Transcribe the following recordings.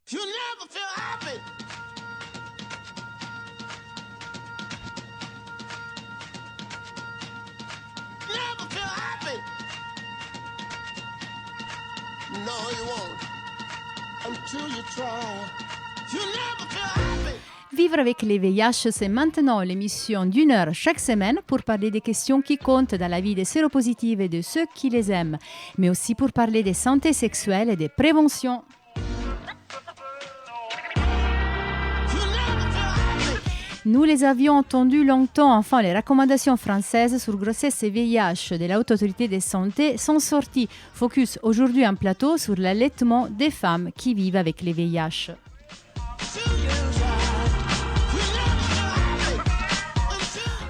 You never feel happy. Never feel happy. No, you won't. Until you try. You never feel happy. Vivre avec les VIH, c'est maintenant l'émission d'une heure chaque semaine pour parler des questions qui comptent dans la vie des séropositifs et de ceux qui les aiment, mais aussi pour parler des santé sexuelle et des préventions. Nous les avions entendus longtemps, enfin les recommandations françaises sur grossesse et VIH de la Haute Autorité de Santé sont sorties. Focus aujourd'hui en plateau sur l'allaitement des femmes qui vivent avec les VIH.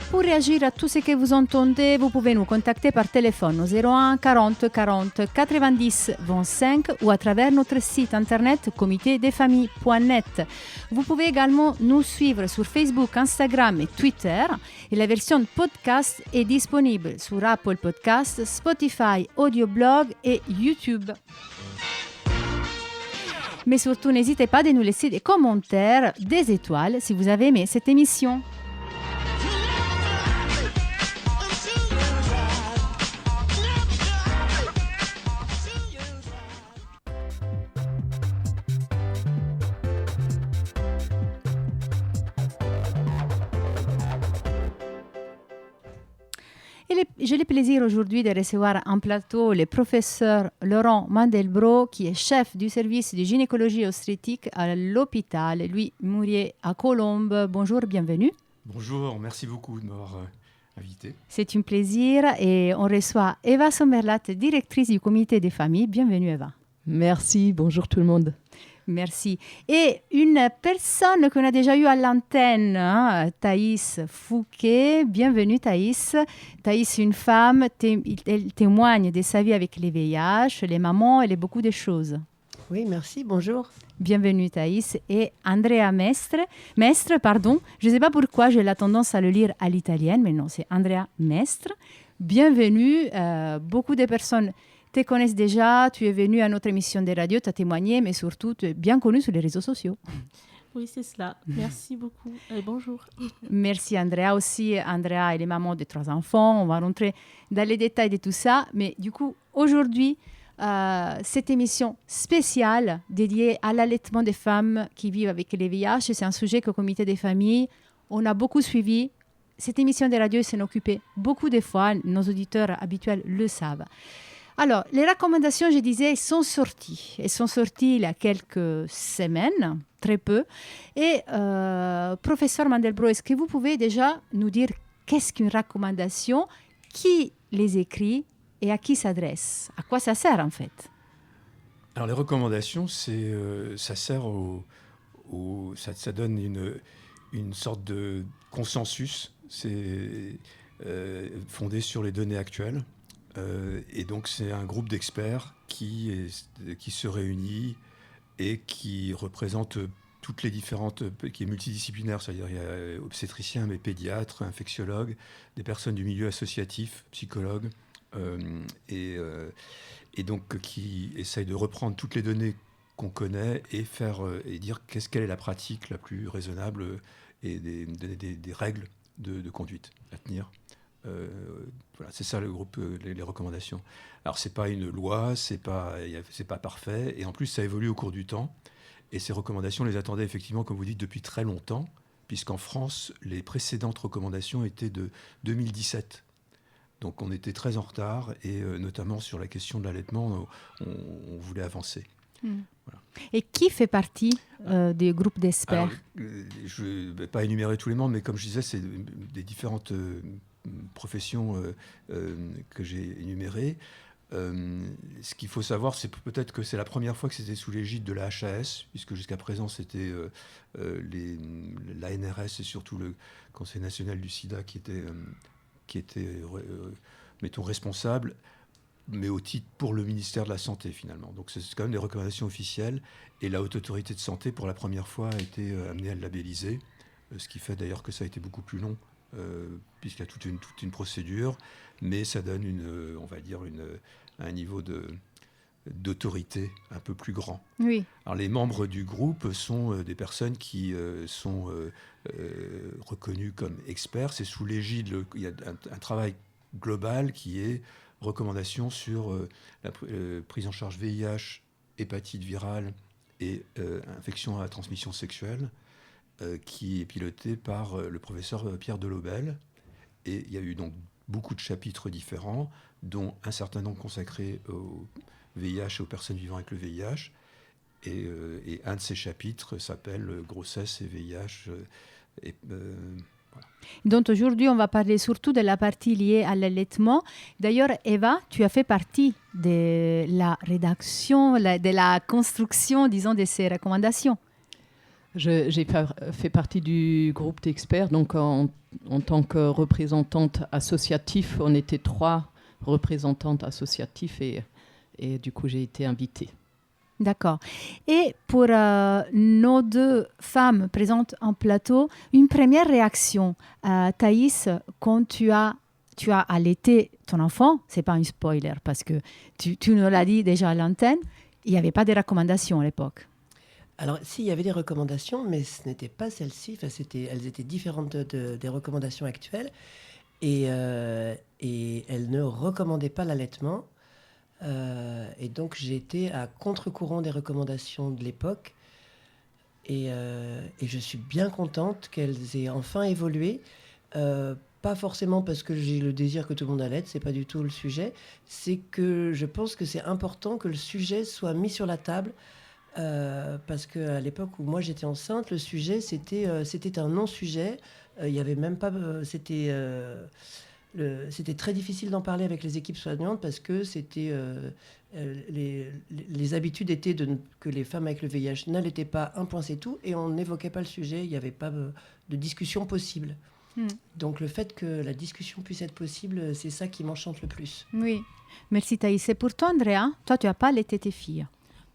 Pour réagir à tout ce que vous entendez, vous pouvez nous contacter par téléphone au 01 40 40 90 25 ou à travers notre site internet comitedesfamilles.net. Vous pouvez également nous suivre sur Facebook, Instagram et Twitter. Et la version podcast est disponible sur Apple Podcasts, Spotify, Audioblog et YouTube. Mais surtout, n'hésitez pas à nous laisser des commentaires, des étoiles si vous avez aimé cette émission. J'ai le plaisir aujourd'hui de recevoir en plateau le professeur Laurent Mandelbrot, qui est chef du service de gynécologie obstétrique à l'hôpital Louis-Mourier à Colombes. Bonjour, bienvenue. Bonjour, merci beaucoup de m'avoir invité. C'est un plaisir et on reçoit Eva Sommerlat, directrice du comité des familles. Bienvenue Eva. Merci, bonjour tout le monde. Merci. Et une personne qu'on a déjà eue à l'antenne, Thaïs Fouquet. Bienvenue Thaïs. Thaïs, une femme, elle témoigne de sa vie avec les VIH, les mamans et beaucoup de choses. Oui, merci, bonjour. Bienvenue Thaïs. Et Andrea Mestre, je ne sais pas pourquoi j'ai la tendance à le lire à l'italienne, mais non, c'est Andrea Mestre. Bienvenue. Beaucoup de personnes te connaissent déjà, tu es venu à notre émission de radio, tu as témoigné, mais surtout, tu es bien connu sur les réseaux sociaux. Oui, c'est cela. Merci beaucoup. Et bonjour. Merci Andrea aussi. Andrea, elle est maman de 3 enfants. On va rentrer dans les détails de tout ça. Mais du coup, aujourd'hui, cette émission spéciale dédiée à l'allaitement des femmes qui vivent avec les VIH, c'est un sujet qu'au comité des familles, on a beaucoup suivi. Cette émission de radio s'en occupait beaucoup de fois. Nos auditeurs habituels le savent. Alors, les recommandations, je disais, sont sorties. Elles sont sorties il y a quelques semaines, très peu. Et professeur Mandelbrot, est-ce que vous pouvez déjà nous dire qu'est-ce qu'une recommandation, qui les écrit et à qui s'adresse? À quoi ça sert en fait? Alors les recommandations, ça sert ça donne une sorte de consensus. C'est fondé sur les données actuelles. Et donc c'est un groupe d'experts qui se réunit et qui représente toutes les différentes, qui est multidisciplinaire, c'est-à-dire il y a obstétriciens, mais pédiatres, infectiologues, des personnes du milieu associatif, psychologues, et donc qui essayent de reprendre toutes les données qu'on connaît et dire quelle est la pratique la plus raisonnable et donner des règles de conduite à tenir. Voilà, c'est ça le groupe, les recommandations. Alors c'est pas une loi, c'est pas parfait, et en plus ça évolue au cours du temps. Et ces recommandations, on les attendait effectivement, comme vous dites, depuis très longtemps, puisqu'en France, les précédentes recommandations étaient de 2017. Donc on était très en retard, et notamment sur la question de l'allaitement, on voulait avancer. Voilà. Et qui fait partie des groupes d'experts? Alors, je ne vais pas énumérer tous les membres, mais comme je disais, c'est des différentes professions que j'ai énumérées. Ce qu'il faut savoir, c'est peut-être que c'est la première fois que c'était sous l'égide de la HAS, puisque jusqu'à présent, c'était l'ANRS et surtout le Conseil national du sida qui était mettons, responsable, mais au titre pour le ministère de la Santé, finalement. Donc c'est quand même des recommandations officielles, et la Haute Autorité de Santé, pour la première fois, a été amenée à le labelliser, ce qui fait d'ailleurs que ça a été beaucoup plus long, puisqu'il y a toute une procédure, mais ça donne on va dire un niveau d'autorité un peu plus grand. Oui, Alors, les membres du groupe sont des personnes qui sont reconnues comme experts. C'est sous l'égide, il y a un travail global qui est recommandation sur la prise en charge VIH, hépatite virale et infection à transmission sexuelle, qui est piloté par le professeur Pierre Delobel. Et il y a eu donc beaucoup de chapitres différents, dont un certain nombre consacrés au VIH et aux personnes vivant avec le VIH. Et un de ces chapitres s'appelle Grossesse et VIH. Voilà. donc aujourd'hui, on va parler surtout de la partie liée à l'allaitement. D'ailleurs, Eva, tu as fait partie de la rédaction, de la construction, disons, de ces recommandations. J'ai fait partie du groupe d'experts, donc en tant que représentante associative, on était 3 représentantes associatives et du coup j'ai été invitée. D'accord. Et pour nos 2 femmes présentes en plateau, une première réaction, Thaïs, quand tu as allaité ton enfant, c'est pas un spoiler parce que tu nous l'as dit déjà à l'antenne, il n'y avait pas de recommandations à l'époque. Alors, si, il y avait des recommandations, mais ce n'était pas celles-ci. Enfin, elles étaient différentes des recommandations actuelles. Et elles ne recommandaient pas l'allaitement. Et donc, j'ai été à contre-courant des recommandations de l'époque. Et je suis bien contente qu'elles aient enfin évolué. Pas forcément parce que j'ai le désir que tout le monde allaite, c'est pas du tout le sujet. C'est que je pense que c'est important que le sujet soit mis sur la table. Parce qu'à l'époque où moi j'étais enceinte, le sujet c'était un non-sujet. Il y avait même pas. C'était très difficile d'en parler avec les équipes soignantes parce que les habitudes étaient que les femmes avec le VIH n'allaitaient pas, un point c'est tout, et on n'évoquait pas le sujet. Il n'y avait pas de discussion possible. Donc le fait que la discussion puisse être possible, c'est ça qui m'enchante le plus. Oui, merci Thaïs. Et pour toi, Andrea, toi tu n'as pas allaité tes filles.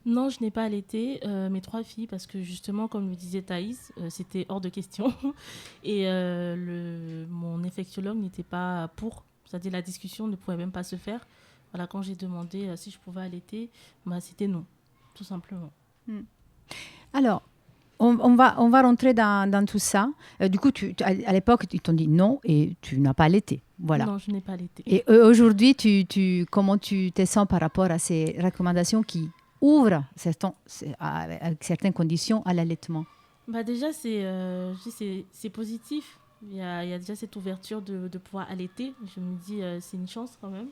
Non, je n'ai pas allaité mes 3 filles parce que justement, comme le disait Thaïs, c'était hors de question. Et mon infectiologue n'était pas pour. C'est-à-dire la discussion ne pouvait même pas se faire. Voilà, quand j'ai demandé si je pouvais allaiter, c'était non, tout simplement. Alors, on va rentrer dans tout ça. Du coup, à l'époque, ils t'ont dit non et tu n'as pas allaité. Voilà. Non, je n'ai pas allaité. Et aujourd'hui, comment tu te sens par rapport à ces recommandations qui ouvrent avec certaines conditions à l'allaitement? Déjà, c'est positif. Il y a déjà cette ouverture de pouvoir allaiter. Je me dis, c'est une chance quand même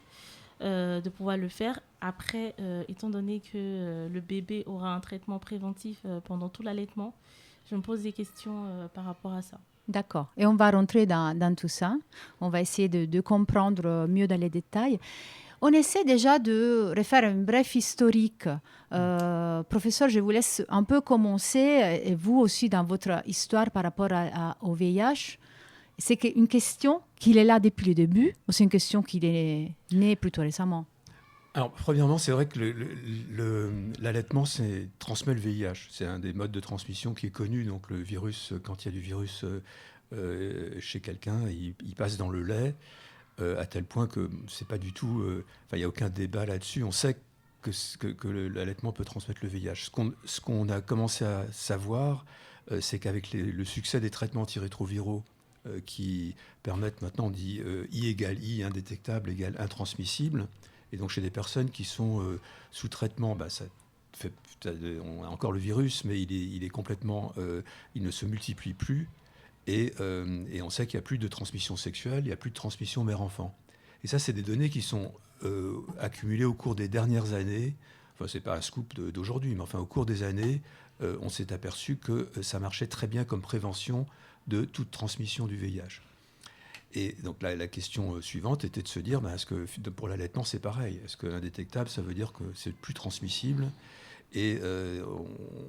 de pouvoir le faire. Après, étant donné que le bébé aura un traitement préventif pendant tout l'allaitement, je me pose des questions par rapport à ça. D'accord. Et on va rentrer dans tout ça. On va essayer de comprendre mieux dans les détails. On essaie déjà de refaire un bref historique. Professeur, je vous laisse un peu commencer, et vous aussi dans votre histoire par rapport au VIH. C'est une question qu'il est là depuis le début ou c'est une question qu'il est née plutôt récemment? Alors, premièrement, c'est vrai que l'allaitement transmet le VIH. C'est un des modes de transmission qui est connu. Donc, le virus, quand il y a du virus chez quelqu'un, il passe dans le lait. À tel point que c'est pas du tout... il n'y a aucun débat là-dessus. On sait que l'allaitement peut transmettre le VIH. Ce qu'on a commencé à savoir, c'est qu'avec le succès des traitements antirétroviraux qui permettent maintenant, on dit I égale I, indétectable égale intransmissible, et donc chez des personnes qui sont sous traitement, on a encore le virus, mais il est complètement... il ne se multiplie plus. Et on sait qu'il n'y a plus de transmission sexuelle, il n'y a plus de transmission mère-enfant. Et ça, c'est des données qui sont accumulées au cours des dernières années. Enfin, ce n'est pas un scoop d'aujourd'hui, mais enfin, au cours des années, on s'est aperçu que ça marchait très bien comme prévention de toute transmission du VIH. Et donc la question suivante était de se dire, est-ce que pour l'allaitement, c'est pareil? Est-ce que indétectable, ça veut dire que c'est plus transmissible? Et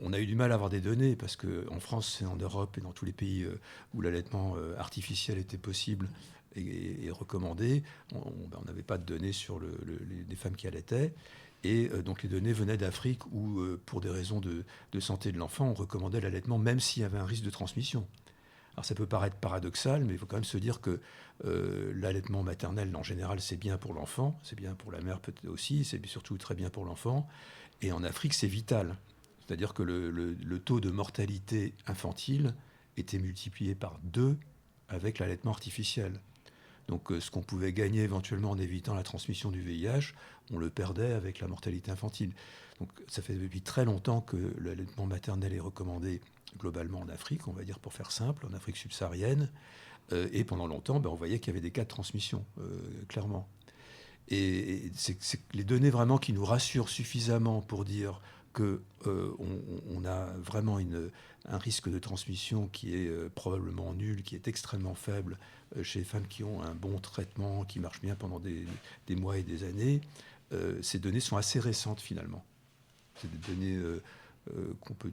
on a eu du mal à avoir des données parce qu'en France et en Europe et dans tous les pays où l'allaitement artificiel était possible et recommandé, on n'avait pas de données sur les femmes qui allaitaient. Et donc les données venaient d'Afrique où, pour des raisons de santé de l'enfant, on recommandait l'allaitement même s'il y avait un risque de transmission. Alors ça peut paraître paradoxal, mais il faut quand même se dire que l'allaitement maternel, en général, c'est bien pour l'enfant, c'est bien pour la mère peut-être aussi, c'est surtout très bien pour l'enfant. Et en Afrique, c'est vital. C'est-à-dire que le taux de mortalité infantile était multiplié par 2 avec l'allaitement artificiel. Donc ce qu'on pouvait gagner éventuellement en évitant la transmission du VIH, on le perdait avec la mortalité infantile. Donc ça fait depuis très longtemps que l'allaitement maternel est recommandé globalement en Afrique, on va dire pour faire simple, en Afrique subsaharienne. Et pendant longtemps, on voyait qu'il y avait des cas de transmission, clairement. Et c'est les données vraiment qui nous rassurent suffisamment pour dire qu'on on a vraiment un risque de transmission qui est probablement nul, qui est extrêmement faible chez les femmes qui ont un bon traitement, qui marche bien pendant des mois et des années. Ces données sont assez récentes finalement. C'est des données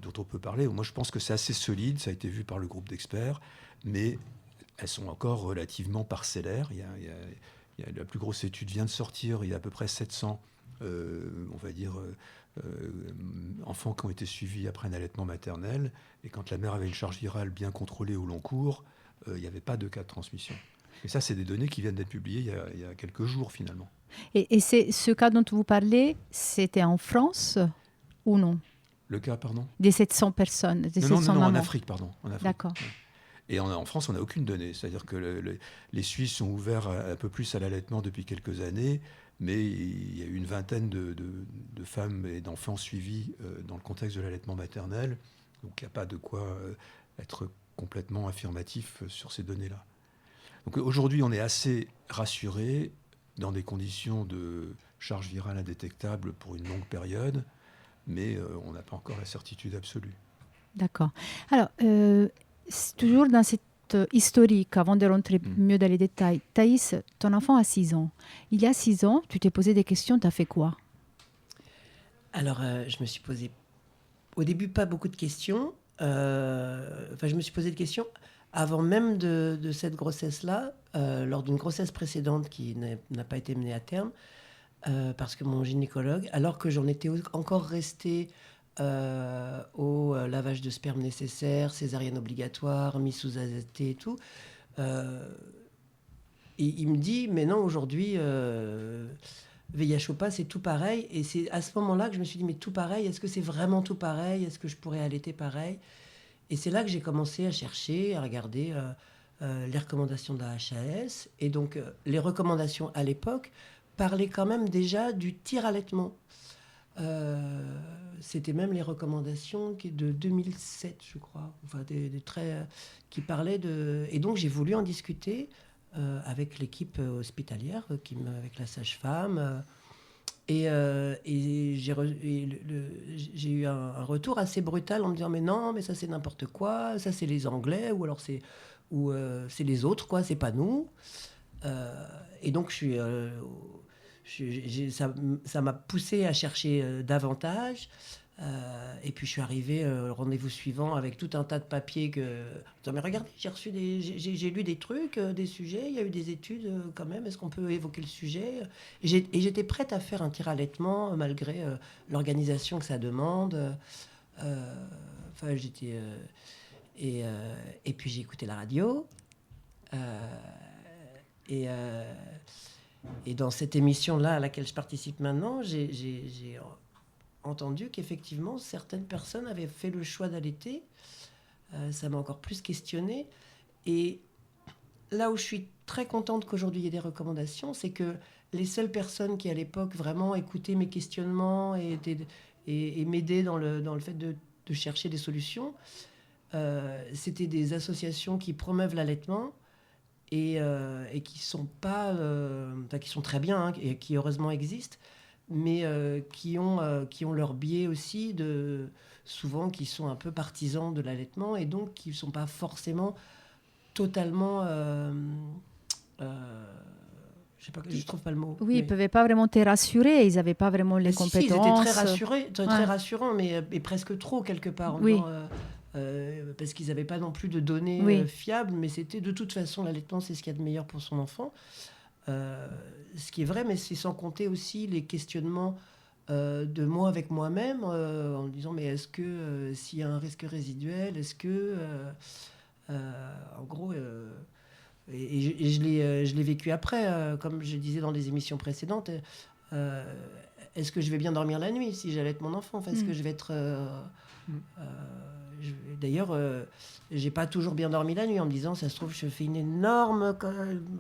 dont on peut parler. Moi, je pense que c'est assez solide, ça a été vu par le groupe d'experts, mais elles sont encore relativement parcellaires. La plus grosse étude vient de sortir, il y a à peu près 700 on va dire, enfants qui ont été suivis après un allaitement maternel. Et quand la mère avait une charge virale bien contrôlée au long cours, il n'y avait pas de cas de transmission. Et ça, c'est des données qui viennent d'être publiées il y a quelques jours, finalement. Et c'est ce cas dont vous parlez, c'était en France ou non? Le cas, pardon? Des 700 personnes, des non, 700 non, mamans. en Afrique, pardon. En Afrique. D'accord. Et en France, on n'a aucune donnée. C'est-à-dire que les Suisses sont ouverts un peu plus à l'allaitement depuis quelques années, mais il y a eu une vingtaine de femmes et d'enfants suivis dans le contexte de l'allaitement maternel. Donc il n'y a pas de quoi être complètement affirmatif sur ces données-là. Donc aujourd'hui, on est assez rassuré dans des conditions de charge virale indétectable pour une longue période, mais on n'a pas encore la certitude absolue. D'accord. Alors, toujours dans cette historique, avant de rentrer mieux dans les détails, Thaïs, ton enfant a 6 ans. Il y a 6 ans, tu t'es posé des questions, tu as fait quoi? Alors, je me suis posé, au début, pas beaucoup de questions. Je me suis posé des questions avant même de cette grossesse-là, lors d'une grossesse précédente qui n'a pas été menée à terme, parce que mon gynécologue, alors que j'en étais encore restée au lavage de sperme nécessaire, césarienne obligatoire, mise sous AZT et tout. Et il me dit, mais non, aujourd'hui, VIH ou pas, c'est tout pareil. Et c'est à ce moment-là que je me suis dit, mais tout pareil, est-ce que c'est vraiment tout pareil? Est-ce que je pourrais allaiter pareil? Et c'est là que j'ai commencé à chercher, à regarder les recommandations de la HAS. Et donc, les recommandations à l'époque parlaient quand même déjà du tir-allaitement. C'était même les recommandations de 2007, je crois, enfin qui parlaient de... Et donc j'ai voulu en discuter avec l'équipe hospitalière, avec la sage-femme, et j'ai eu un retour assez brutal en me disant mais non, mais ça c'est n'importe quoi, ça c'est les Anglais, ou alors c'est les autres, quoi, c'est pas nous. Et donc ça m'a poussé à chercher davantage. Et puis je suis arrivée au rendez-vous suivant avec tout un tas de papiers mais regardez, j'ai lu des trucs, des sujets, il y a eu des études quand même, est-ce qu'on peut évoquer le sujet? Et j'étais prête à faire un tir-allaitement malgré l'organisation que ça demande. Et puis j'ai écouté la radio. Et dans cette émission-là à laquelle je participe maintenant, j'ai entendu qu'effectivement, certaines personnes avaient fait le choix d'allaiter. Ça m'a encore plus questionnée. Et là où je suis très contente qu'aujourd'hui il y ait des recommandations, c'est que les seules personnes qui, à l'époque, vraiment écoutaient mes questionnements et m'aidaient dans le fait de chercher des solutions, c'était des associations qui promeuvent l'allaitement et qui sont pas... qui sont très bien, hein, et qui heureusement existent, mais qui ont leur biais aussi, souvent qui sont un peu partisans de l'allaitement et donc qui ne sont pas forcément totalement... je trouve pas le mot. Oui, ils ne pouvaient pas vraiment te rassurer, ils n'avaient pas vraiment les compétences. Si, ils étaient très rassurés, très rassurants, mais presque trop quelque part. Oui. Parce qu'ils n'avaient pas non plus de données fiables, mais c'était de toute façon l'allaitement, c'est ce qu'il y a de meilleur pour son enfant. Ce qui est vrai, mais c'est sans compter aussi les questionnements de moi avec moi-même, en me disant mais est-ce que s'il y a un risque résiduel, est-ce que En gros, et je l'ai vécu après, comme je disais dans les émissions précédentes. Est-ce que je vais bien dormir la nuit si j'allaite mon enfant? Est-ce que je vais être... D'ailleurs, j'ai pas toujours bien dormi la nuit en me disant, ça se trouve, je fais une énorme...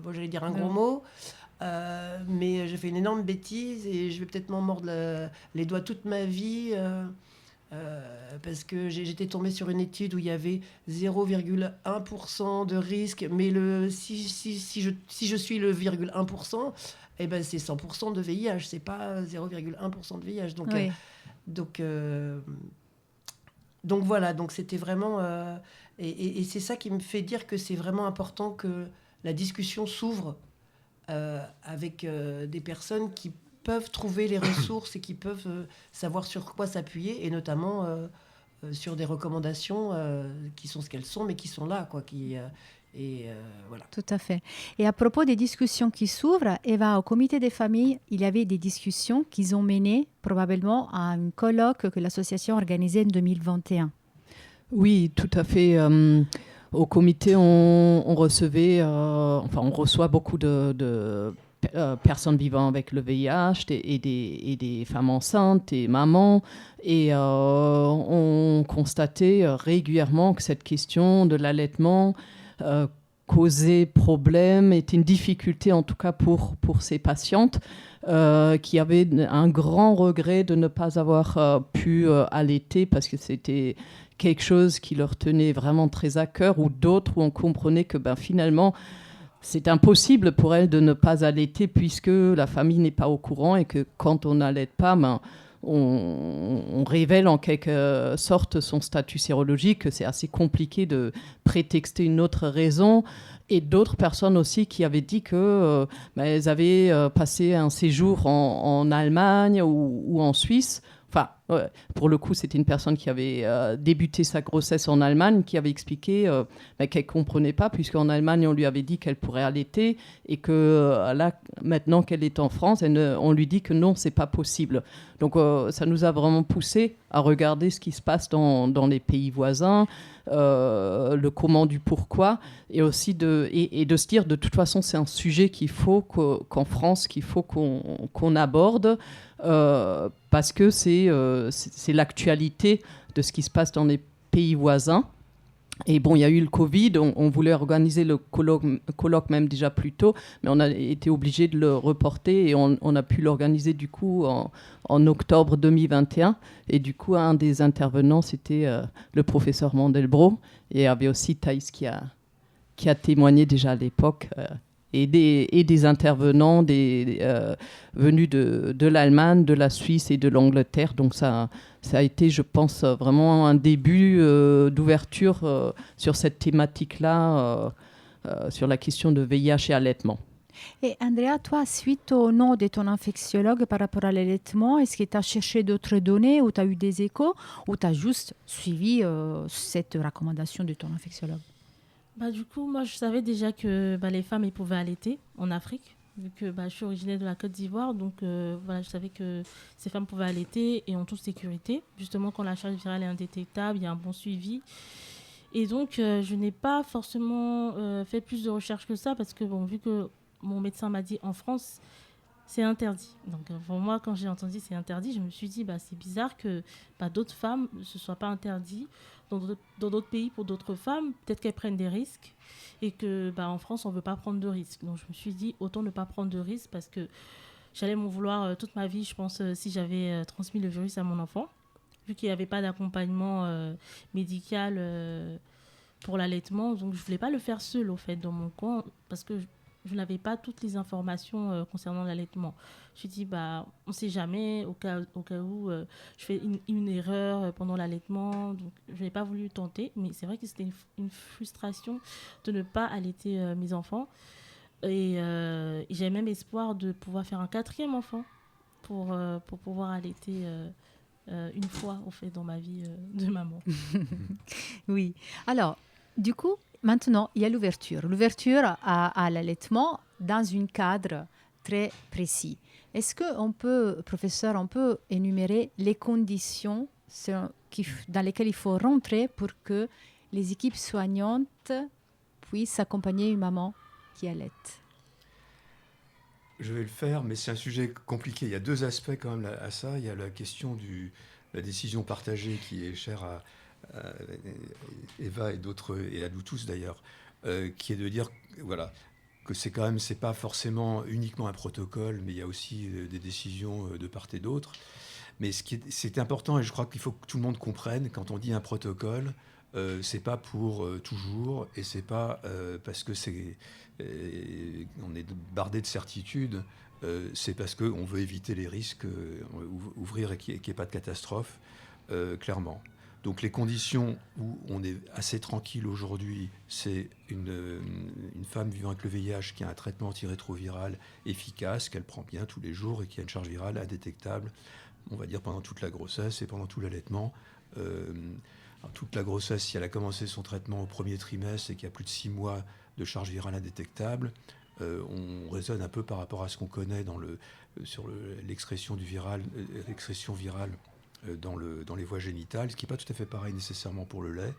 Bon, j'allais dire un gros mot, mais je fais une énorme bêtise et je vais peut-être m'en mordre les doigts toute ma vie. Parce que j'étais tombée sur une étude où il y avait 0,1% de risque, mais si je suis le 0,1%, eh ben c'est 100% de VIH, c'est pas 0,1% de VIH. Donc voilà, donc c'était vraiment... et c'est ça qui me fait dire que c'est vraiment important que la discussion s'ouvre avec des personnes qui peuvent trouver les ressources et qui peuvent savoir sur quoi s'appuyer, et notamment sur des recommandations qui sont ce qu'elles sont, mais qui sont là, quoi, voilà. Tout à fait. Et à propos des discussions qui s'ouvrent, Eva, au comité des familles, il y avait des discussions qu'ils ont menées probablement à un colloque que l'association organisait en 2021. Oui, tout à fait. Au comité, on recevait, on reçoit beaucoup de personnes vivant avec le VIH et des femmes enceintes et mamans. Et on constatait régulièrement que cette question de l'allaitement causait problème, était une difficulté en tout cas pour ces patientes qui avaient un grand regret de ne pas avoir pu allaiter parce que c'était quelque chose qui leur tenait vraiment très à cœur, ou d'autres où on comprenait que finalement c'est impossible pour elles de ne pas allaiter puisque la famille n'est pas au courant et que quand on n'allaite pas, on révèle en quelque sorte son statut sérologique, que c'est assez compliqué de prétexter une autre raison. Et d'autres personnes aussi qui avaient dit que elles avaient passé un séjour en Allemagne ou en Suisse. Enfin, pour le coup, c'était une personne qui avait débuté sa grossesse en Allemagne, qui avait expliqué qu'elle ne comprenait pas, puisqu'en Allemagne, on lui avait dit qu'elle pourrait allaiter, et que là, maintenant qu'elle est en France, on lui dit que non, ce n'est pas possible. Donc, ça nous a vraiment poussé à regarder ce qui se passe dans les pays voisins, le comment du pourquoi, et aussi de se dire, de toute façon, c'est un sujet qu'en France, qu'il faut qu'on aborde, parce que c'est l'actualité de ce qui se passe dans les pays voisins. Et bon, il y a eu le Covid, on voulait organiser le colloque même déjà plus tôt, mais on a été obligé de le reporter, et on a pu l'organiser du coup en octobre 2021. Et du coup, un des intervenants, c'était le professeur Mandelbrot, et il y avait aussi Thaïs qui a témoigné déjà à l'époque, et des intervenants venus de l'Allemagne, de la Suisse et de l'Angleterre. Donc ça a été, je pense, vraiment un début d'ouverture sur cette thématique-là, sur la question de VIH et allaitement. Et Andrea, toi, suite au nom de ton infectiologue par rapport à l'allaitement, est-ce que tu as cherché d'autres données, ou tu as eu des échos, ou tu as juste suivi cette recommandation de ton infectiologue? Du coup, moi, je savais déjà que les femmes elles pouvaient allaiter en Afrique, vu que je suis originaire de la Côte d'Ivoire. Donc, je savais que ces femmes pouvaient allaiter et en toute sécurité. Justement, quand la charge virale est indétectable, il y a un bon suivi. Et donc, je n'ai pas forcément fait plus de recherches que ça, parce que, vu que mon médecin m'a dit en France, c'est interdit. Donc, pour moi, quand j'ai entendu c'est interdit, je me suis dit, c'est bizarre que d'autres femmes ne se soient pas interdites. Dans d'autres pays, pour d'autres femmes, peut-être qu'elles prennent des risques, et que en France, on ne veut pas prendre de risques. Donc, je me suis dit, autant ne pas prendre de risques, parce que j'allais m'en vouloir toute ma vie, je pense, si j'avais transmis le virus à mon enfant, vu qu'il n'y avait pas d'accompagnement médical pour l'allaitement. Donc, je ne voulais pas le faire seule, au fait, dans mon coin, parce que je n'avais pas toutes les informations concernant l'allaitement. Je me suis dit, on ne sait jamais, au cas où je fais une erreur pendant l'allaitement. Donc, je n'ai pas voulu tenter. Mais c'est vrai que c'était une frustration de ne pas allaiter mes enfants. Et j'ai même espoir de pouvoir faire un 4e enfant pour pouvoir allaiter une fois, au fait, dans ma vie de maman. Oui. Alors, du coup, maintenant, il y a l'ouverture à l'allaitement dans un cadre très précis. Est-ce qu'on peut, professeur, énumérer les conditions dans lesquelles il faut rentrer pour que les équipes soignantes puissent accompagner une maman qui allait? Je vais le faire, mais c'est un sujet compliqué. Il y a deux aspects quand même à ça. Il y a la question de la décision partagée qui est chère à Eva et d'autres, et à nous tous d'ailleurs, qui est de dire voilà, que c'est pas forcément uniquement un protocole, mais il y a aussi des décisions de part et d'autre. Mais c'est important, et je crois qu'il faut que tout le monde comprenne, quand on dit un protocole, c'est pas pour toujours, et c'est pas parce que on est bardé de certitude, c'est parce qu'on veut éviter les risques, ouvrir et qu'il n'y ait pas de catastrophe, clairement. Donc les conditions où on est assez tranquille aujourd'hui, c'est une femme vivant avec le VIH qui a un traitement antirétroviral efficace, qu'elle prend bien tous les jours et qui a une charge virale indétectable, on va dire pendant toute la grossesse et pendant tout l'allaitement. Toute la grossesse, si elle a commencé son traitement au premier trimestre et qu'il y a plus de 6 mois de charge virale indétectable, on raisonne un peu par rapport à ce qu'on connaît sur l'excrétion virale dans les voies génitales, ce qui n'est pas tout à fait pareil nécessairement pour le lait.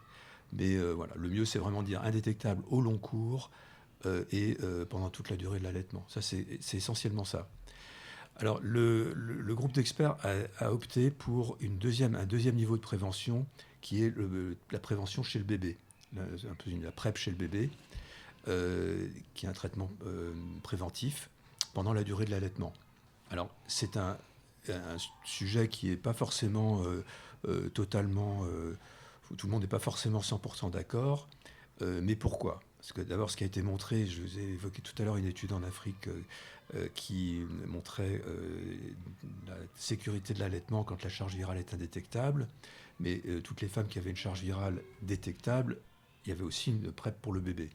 Mais voilà, le mieux, c'est vraiment de dire indétectable au long cours et pendant toute la durée de l'allaitement. Ça, c'est essentiellement ça. Alors, le groupe d'experts a opté pour un deuxième niveau de prévention, qui est la prévention chez le bébé, un peu la PrEP chez le bébé, qui est un traitement préventif pendant la durée de l'allaitement. Alors, c'est un sujet qui n'est pas forcément totalement... tout le monde n'est pas forcément 100% d'accord, mais pourquoi ? Parce que d'abord, ce qui a été montré, je vous ai évoqué tout à l'heure une étude en Afrique qui montrait la sécurité de l'allaitement quand la charge virale est indétectable, mais toutes les femmes qui avaient une charge virale détectable, il y avait aussi une PrEP pour le bébé.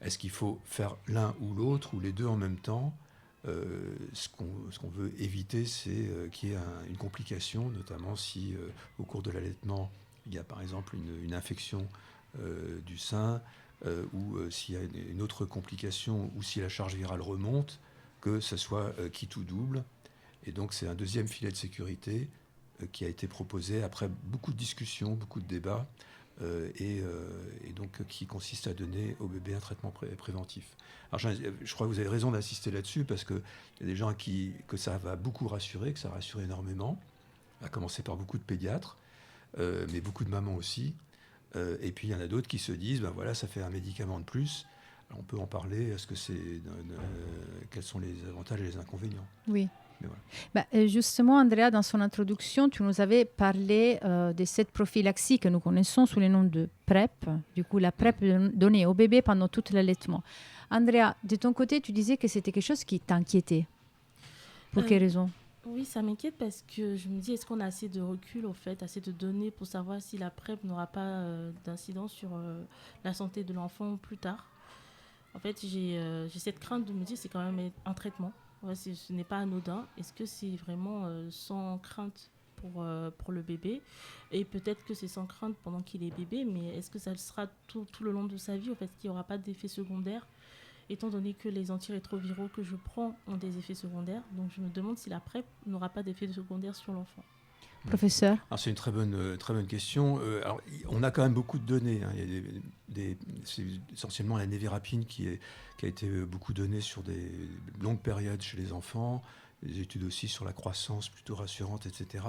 Est-ce qu'il faut faire l'un ou l'autre, ou les deux en même temps ? Ce qu'on veut éviter, c'est qu'il y ait une complication, notamment si au cours de l'allaitement, il y a par exemple une infection du sein, ou s'il y a une autre complication, ou si la charge virale remonte, que ce soit quitte ou double. Et donc c'est un deuxième filet de sécurité qui a été proposé après beaucoup de discussions, beaucoup de débats, et donc qui consiste à donner au bébé un traitement préventif. Alors je crois que vous avez raison d'insister là-dessus, parce qu'il y a des gens que ça va beaucoup rassurer, que ça rassure énormément, à commencer par beaucoup de pédiatres, mais beaucoup de mamans aussi. Et puis il y en a d'autres qui se disent, ben voilà, ça fait un médicament de plus. Alors, on peut en parler, quels sont les avantages et les inconvénients. Oui. Voilà. Justement, Andrea, dans son introduction, tu nous avais parlé de cette prophylaxie que nous connaissons sous le nom de PrEP. Du coup, la PrEP donnée au bébé pendant tout l'allaitement. Andrea, de ton côté, tu disais que c'était quelque chose qui t'inquiétait. Pour quelle raison ? Oui, ça m'inquiète parce que je me dis, est-ce qu'on a assez de recul, au fait, assez de données pour savoir si la PrEP n'aura pas d'incidence sur la santé de l'enfant plus tard. En fait, j'ai cette crainte de me dire, c'est quand même un traitement. Ouais, ce n'est pas anodin. Est-ce que c'est vraiment sans crainte pour le bébé ? Et peut-être que c'est sans crainte pendant qu'il est bébé, mais est-ce que ça le sera tout le long de sa vie, en fait, qu'il n'y aura pas d'effets secondaires, étant donné que les antirétroviraux que je prends ont des effets secondaires. Donc je me demande si la PrEP n'aura pas d'effets secondaires sur l'enfant. Professeur ? Alors, c'est une très bonne question. Alors, on a quand même beaucoup de données. Hein. Il y a c'est essentiellement la névirapine qui a été beaucoup donnée sur des longues périodes chez les enfants. Des études aussi sur la croissance plutôt rassurante, etc.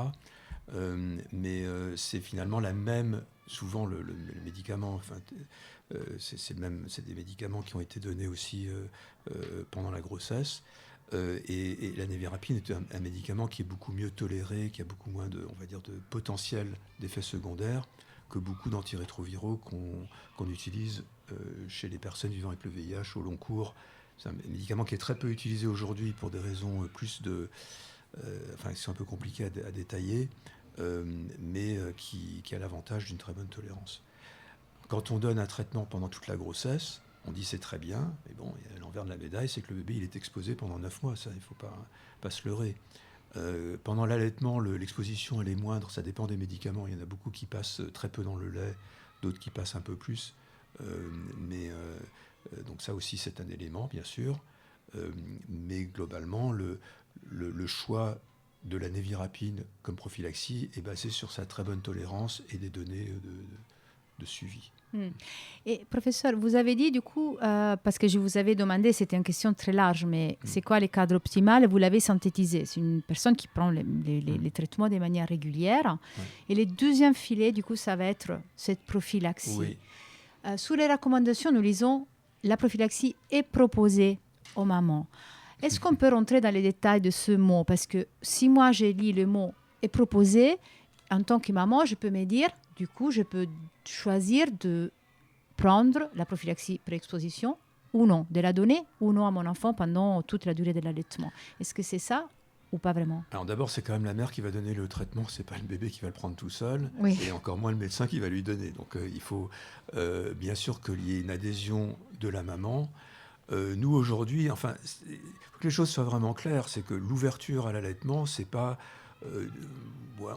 Mais c'est finalement la même, souvent le médicament, enfin, c'est des médicaments qui ont été donnés aussi pendant la grossesse. Et la névirapine est un médicament qui est beaucoup mieux toléré, qui a beaucoup moins de potentiel d'effets secondaires que beaucoup d'antirétroviraux qu'on utilise chez les personnes vivant avec le VIH au long cours. C'est un médicament qui est très peu utilisé aujourd'hui pour des raisons qui sont un peu compliquées à détailler, mais qui a l'avantage d'une très bonne tolérance. Quand on donne un traitement pendant toute la grossesse, on dit c'est très bien, mais bon, l'envers de la médaille, c'est que le bébé il est exposé pendant 9 mois, ça, il ne faut pas se leurrer. Pendant l'allaitement, l'exposition elle est moindre, ça dépend des médicaments, il y en a beaucoup qui passent très peu dans le lait, d'autres qui passent un peu plus, donc ça aussi c'est un élément, bien sûr, mais globalement, le choix de la névirapine comme prophylaxie est basé sur sa très bonne tolérance et des données suivi. Et professeur, vous avez dit du coup, parce que je vous avais demandé, c'était une question très large, mais c'est quoi le cadre optimal? Vous l'avez synthétisé. C'est une personne qui prend les traitements de manière régulière. Ouais. Et le deuxième filet, du coup, ça va être cette prophylaxie. Oui. Sous les recommandations, nous lisons la prophylaxie est proposée aux mamans. Est-ce qu'on peut rentrer dans les détails de ce mot? Parce que si moi, j'ai lu le mot est proposé, en tant que maman, je peux me dire, du coup, je peux choisir de prendre la prophylaxie pré-exposition ou non, de la donner ou non à mon enfant pendant toute la durée de l'allaitement. Est-ce que c'est ça ou pas vraiment? Alors d'abord, c'est quand même la mère qui va donner le traitement, c'est pas le bébé qui va le prendre tout seul, Oui. et encore moins le médecin qui va lui donner. Donc il faut bien sûr qu'il y ait une adhésion de la maman. Nous aujourd'hui, enfin, il faut que les choses soient vraiment claires, c'est que l'ouverture à l'allaitement, c'est pas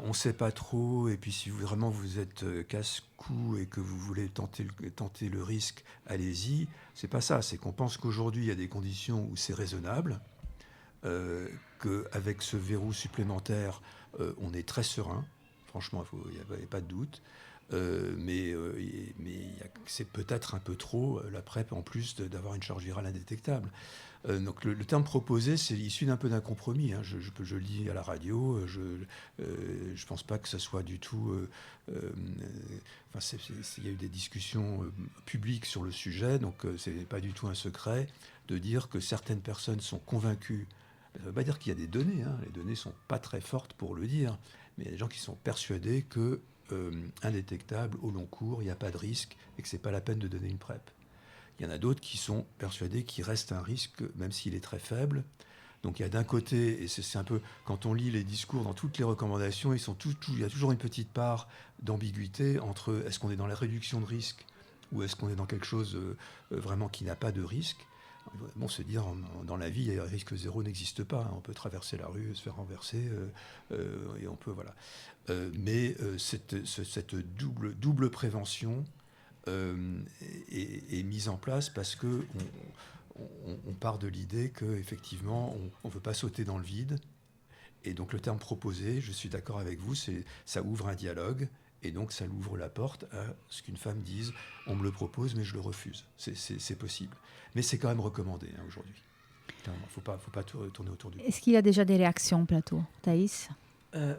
on ne sait pas trop, et puis si vraiment vous êtes casse-cou et que vous voulez tenter le risque, allez-y. C'est pas ça, c'est qu'on pense qu'aujourd'hui il y a des conditions où c'est raisonnable, qu'avec ce verrou supplémentaire, on est très serein, franchement, il n'y a pas de doute. Mais c'est peut-être un peu trop la PrEP en plus d'avoir une charge virale indétectable. Donc le terme proposé, c'est issu d'un peu d'un compromis. Hein. Je lis à la radio, je pense pas que ça soit du tout. Il y a eu des discussions publiques sur le sujet, donc c'est pas du tout un secret de dire que certaines personnes sont convaincues. Ça ne veut pas dire qu'il y a des données. Hein. Les données sont pas très fortes pour le dire, mais il y a des gens qui sont persuadés que indétectable au long cours, il n'y a pas de risque et que c'est pas la peine de donner une PrEP. Il y en a d'autres qui sont persuadés qu'il reste un risque même s'il est très faible. Donc il y a d'un côté, et c'est un peu, quand on lit les discours dans toutes les recommandations, il y a toujours une petite part d'ambiguïté entre est-ce qu'on est dans la réduction de risque ou est-ce qu'on est dans quelque chose vraiment qui n'a pas de risque. Bon, se dire, dans la vie, risque zéro n'existe pas. Hein. On peut traverser la rue, se faire renverser, et on peut, voilà. Mais cette double prévention est mise en place parce que on part de l'idée qu'effectivement, on ne veut pas sauter dans le vide. Et donc, le terme proposé, je suis d'accord avec vous, ça ouvre un dialogue. Et donc, ça ouvre la porte à ce qu'une femme dise « on me le propose, mais je le refuse ». C'est possible. Mais c'est quand même recommandé aujourd'hui. Il ne faut pas tourner autour du pot. Est-ce qu'il y a déjà des réactions au plateau, Thaïs?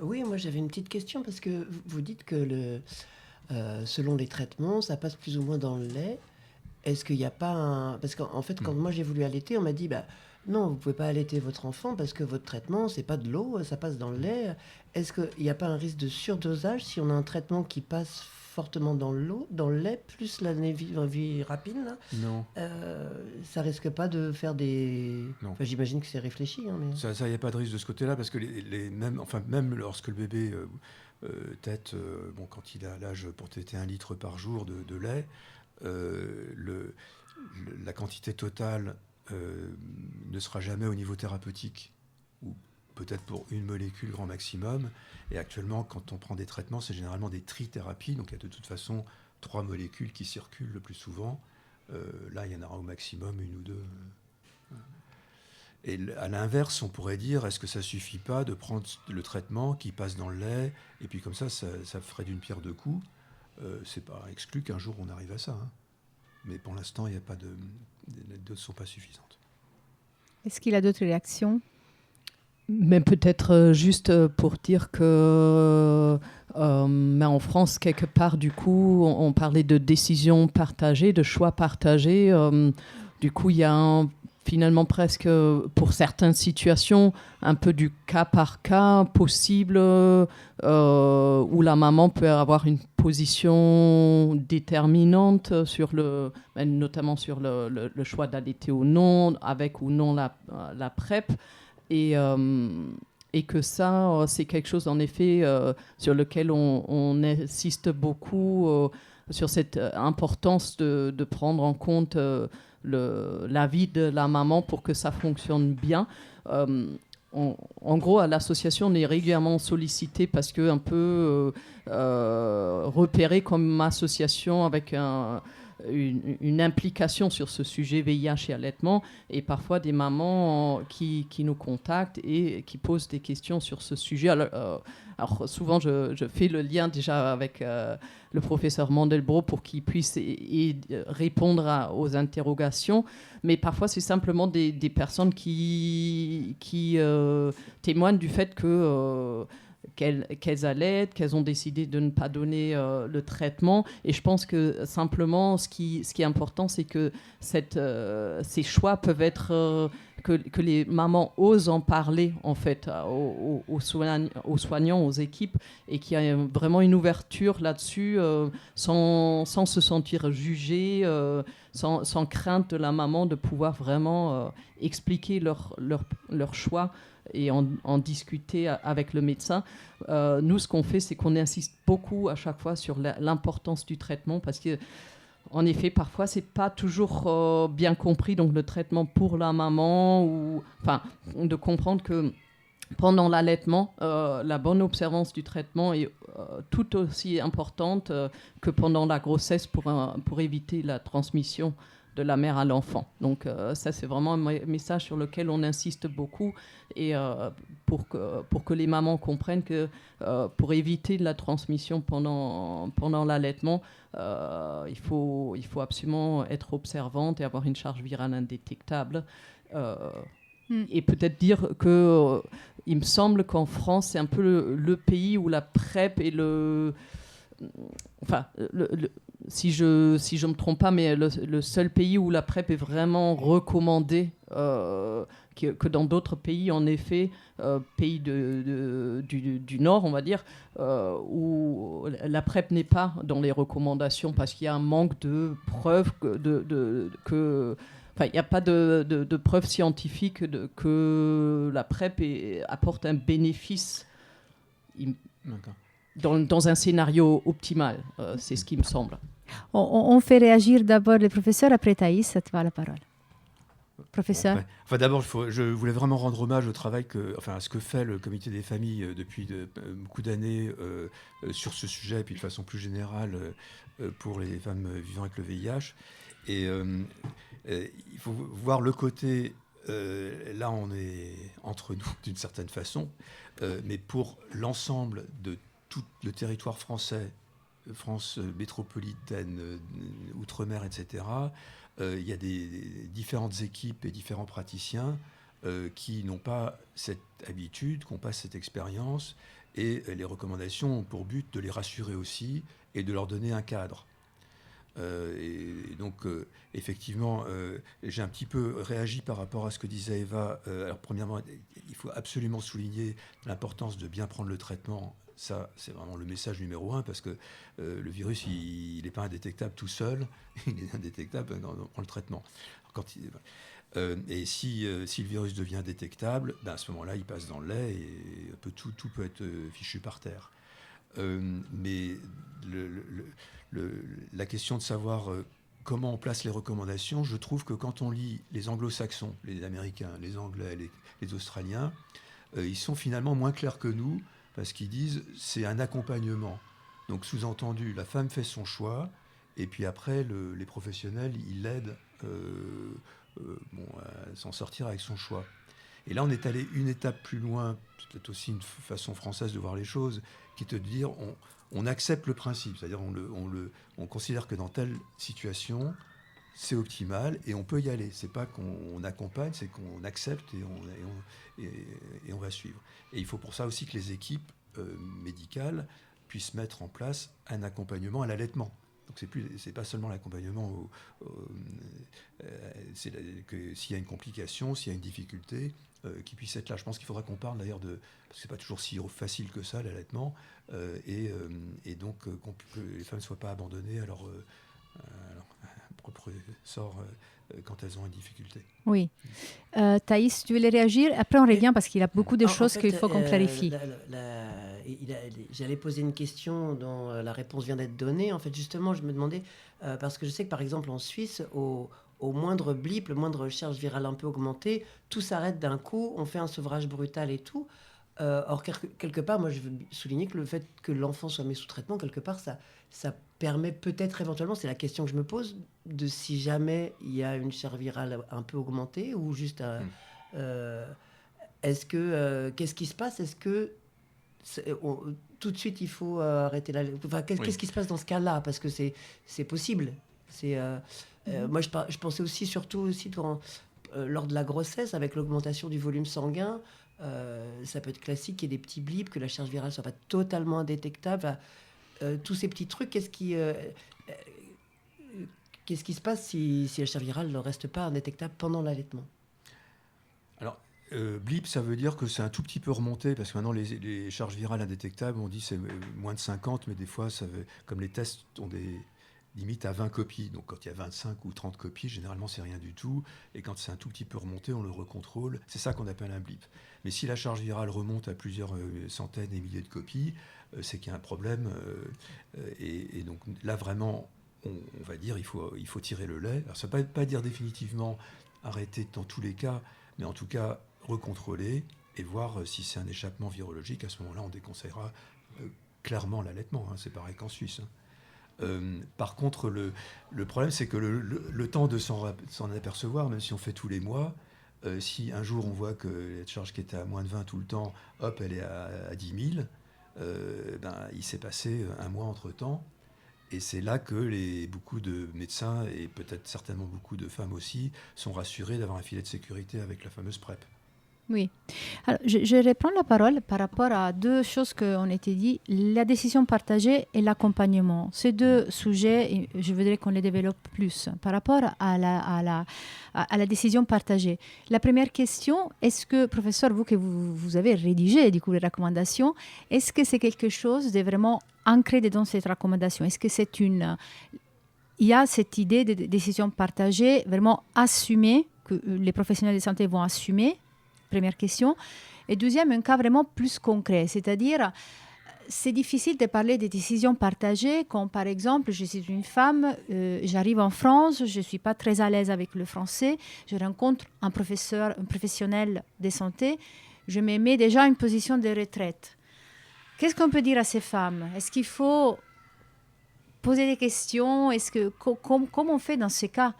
Oui, moi j'avais une petite question parce que vous dites que selon les traitements, ça passe plus ou moins dans le lait. Est-ce qu'il n'y a pas un... Parce qu'en fait, quand moi j'ai voulu allaiter, on m'a dit non, vous ne pouvez pas allaiter votre enfant parce que votre traitement, c'est pas de l'eau, ça passe dans le lait. Est-ce qu'il n'y a pas un risque de surdosage si on a un traitement qui passe fortement dans l'eau, dans le lait, plus la névirapine là? Non. Ça risque pas de faire des... Non. Enfin, j'imagine que c'est réfléchi. Hein, mais... Ça, il n'y a pas de risque de ce côté-là parce que même lorsque le bébé tète, quand il a l'âge pour téter 1 litre par jour de lait, la quantité totale ne sera jamais au niveau thérapeutique, ou peut-être pour une molécule grand maximum. Et actuellement, quand on prend des traitements, c'est généralement des trithérapies, donc il y a de toute façon 3 molécules qui circulent le plus souvent. Là, il y en aura au maximum 1 ou 2. Et à l'inverse, on pourrait dire, est-ce que ça suffit pas de prendre le traitement qui passe dans le lait, et puis comme ça ferait d'une pierre 2 coups. C'est pas exclu qu'un jour on arrive à ça. Hein. Mais pour l'instant, il n'y a pas les doses ne sont pas suffisantes. Est-ce qu'il y a d'autres réactions? Mais peut-être juste pour dire que mais en France, quelque part, du coup, on parlait de décision partagée, de choix partagés. Du coup, il y a finalement presque, pour certaines situations, un peu du cas par cas possible où la maman peut avoir une position déterminante notamment sur le choix d'allaiter ou non, avec ou non la PrEP. Et que ça, c'est quelque chose, en effet, sur lequel on insiste beaucoup, sur cette importance de prendre en compte l'avis de la maman pour que ça fonctionne bien. En gros, à l'association, on est régulièrement sollicité parce que un peu repéré comme association avec une implication sur ce sujet VIH et allaitement, et parfois des mamans qui nous contactent et qui posent des questions sur ce sujet. Alors souvent, je fais le lien déjà avec le professeur Mandelbrot pour qu'il puisse répondre aux interrogations, mais parfois c'est simplement des personnes qui témoignent du fait qu'elles allaitent, qu'elles ont décidé de ne pas donner le traitement. Et je pense que simplement, ce qui est important, c'est que ces choix peuvent être... que les mamans osent en parler, en fait, aux soignants, aux équipes, et qu'il y a vraiment une ouverture là-dessus, sans se sentir jugée, sans crainte de la maman de pouvoir vraiment expliquer leur choix et en discuter avec le médecin. Nous, ce qu'on fait, c'est qu'on insiste beaucoup à chaque fois sur l'importance du traitement, parce que en effet, parfois, c'est pas toujours bien compris, donc le traitement pour la maman, de comprendre que pendant l'allaitement, la bonne observance du traitement est tout aussi importante que pendant la grossesse pour éviter la transmission de la mère à l'enfant. Donc ça, c'est vraiment un message sur lequel on insiste beaucoup, et pour que les mamans comprennent que pour éviter la transmission pendant l'allaitement, il faut absolument être observante et avoir une charge virale indétectable. Et peut-être dire que il me semble qu'en France, c'est un peu le pays où la PrEP est si je me trompe pas, mais le seul pays où la PrEP est vraiment recommandée, que dans d'autres pays, en effet, pays du Nord, on va dire, où la PrEP n'est pas dans les recommandations parce qu'il y a un manque de preuves il n'y a pas de preuves scientifiques que la PrEP apporte un bénéfice dans un scénario optimal. C'est ce qui me semble. On fait réagir d'abord les professeurs, après Thaïs, ça te va la parole. Professeur. Enfin, d'abord, je voulais vraiment rendre hommage au travail à ce que fait le Comité des familles depuis beaucoup d'années sur ce sujet, et puis de façon plus générale pour les femmes vivant avec le VIH. Et il faut voir le côté, là on est entre nous d'une certaine façon, mais pour l'ensemble de tout le territoire français, France métropolitaine, outre-mer, etc., il y a des différentes équipes et différents praticiens qui n'ont pas cette habitude, qui n'ont pas cette expérience, et les recommandations ont pour but de les rassurer aussi et de leur donner un cadre. Et donc, effectivement, j'ai un petit peu réagi par rapport à ce que disait Eva. Alors, premièrement, il faut absolument souligner l'importance de bien prendre le traitement. Ça, c'est vraiment le message numéro 1, parce que le virus, il n'est pas indétectable tout seul, il est indétectable dans le traitement. Et si le virus devient détectable, à ce moment-là, il passe dans le lait et tout peut être fichu par terre. Mais la question de savoir comment on place les recommandations, je trouve que quand on lit les anglo-saxons, les Américains, les Anglais, les Australiens, ils sont finalement moins clairs que nous, parce qu'ils disent c'est un accompagnement. Donc sous-entendu, la femme fait son choix, et puis après, les professionnels, ils l'aident à s'en sortir avec son choix. Et là, on est allé une étape plus loin, peut-être aussi une façon française de voir les choses, qui est de dire on accepte le principe, c'est-à-dire on considère que dans telle situation, c'est optimal et on peut y aller. C'est pas qu'on accompagne, c'est qu'on accepte et on va suivre. Et il faut pour ça aussi que les équipes médicales puissent mettre en place un accompagnement à l'allaitement. Donc c'est pas seulement l'accompagnement s'il y a une complication, s'il y a une difficulté, qui puisse être là. Je pense qu'il faudra qu'on parle d'ailleurs parce que c'est pas toujours si facile que ça l'allaitement, et donc que les femmes ne soient pas abandonnées à leur propre sort quand elles ont une difficulté. Oui. Thaïs, tu voulais réagir? Après, on revient parce qu'il y a beaucoup de choses qu'il faut qu'on clarifie. J'allais poser une question dont la réponse vient d'être donnée. En fait, justement, je me demandais, parce que je sais que par exemple en Suisse, au moindre blip, le moindre charge virale un peu augmentée, tout s'arrête d'un coup, on fait un sevrage brutal et tout. Or, quelque part, moi, je veux souligner que le fait que l'enfant soit mis sous traitement, quelque part, ça permet peut-être éventuellement, c'est la question que je me pose, de si jamais il y a une charge virale un peu augmentée ou juste est-ce que qu'est-ce qui se passe? Est-ce que tout de suite il faut arrêter enfin, qu'est-ce qui se passe dans ce cas-là? Parce que c'est possible. Moi, je pensais aussi, surtout aussi lors de la grossesse, avec l'augmentation du volume sanguin. Ça peut être classique qu'il y ait des petits blips, que la charge virale soit pas totalement indétectable. Tous ces petits trucs, qu'est-ce qui se passe si la charge virale ne reste pas indétectable pendant l'allaitement? Alors, blip, ça veut dire que c'est un tout petit peu remonté, parce que maintenant les charges virales indétectables, on dit c'est moins de 50, mais des fois, comme les tests ont des limites à 20 copies, donc quand il y a 25 ou 30 copies, généralement c'est rien du tout, et quand c'est un tout petit peu remonté, on le recontrôle. C'est ça qu'on appelle un blip. Mais si la charge virale remonte à plusieurs centaines et milliers de copies, c'est qu'il y a un problème, et donc là vraiment, on va dire, il faut tirer le lait. Alors ça ne veut pas dire définitivement arrêter dans tous les cas, mais en tout cas recontrôler et voir si c'est un échappement virologique. À ce moment-là, on déconseillera clairement l'allaitement. C'est pareil qu'en Suisse. Par contre, le problème, c'est que le temps de s'en apercevoir, même si on fait tous les mois, si un jour on voit que la charge qui était à moins de 20 tout le temps, hop, elle est à 10 000, il s'est passé un mois entre-temps. Et c'est là que beaucoup de médecins, et peut-être certainement beaucoup de femmes aussi, sont rassurés d'avoir un filet de sécurité avec la fameuse PrEP. Oui. Alors, je reprends la parole par rapport à deux choses qu'on était dit, la décision partagée et l'accompagnement. Ces deux sujets, je voudrais qu'on les développe plus. Par rapport à la décision partagée, la première question, est-ce que, professeur, vous avez rédigé du coup les recommandations, est-ce que c'est quelque chose de vraiment ancré dans cette recommandation? Est-ce que il y a cette idée de décision partagée vraiment assumée, que les professionnels de santé vont assumer? Première question. Et deuxième, un cas vraiment plus concret, c'est-à-dire, c'est difficile de parler des décisions partagées quand, par exemple, je suis une femme, j'arrive en France, je ne suis pas très à l'aise avec le français, je rencontre un professionnel de santé, je me mets déjà à une position de retraite. Qu'est-ce qu'on peut dire à ces femmes? Est-ce qu'il faut poser des questions? Comment on fait dans ces cas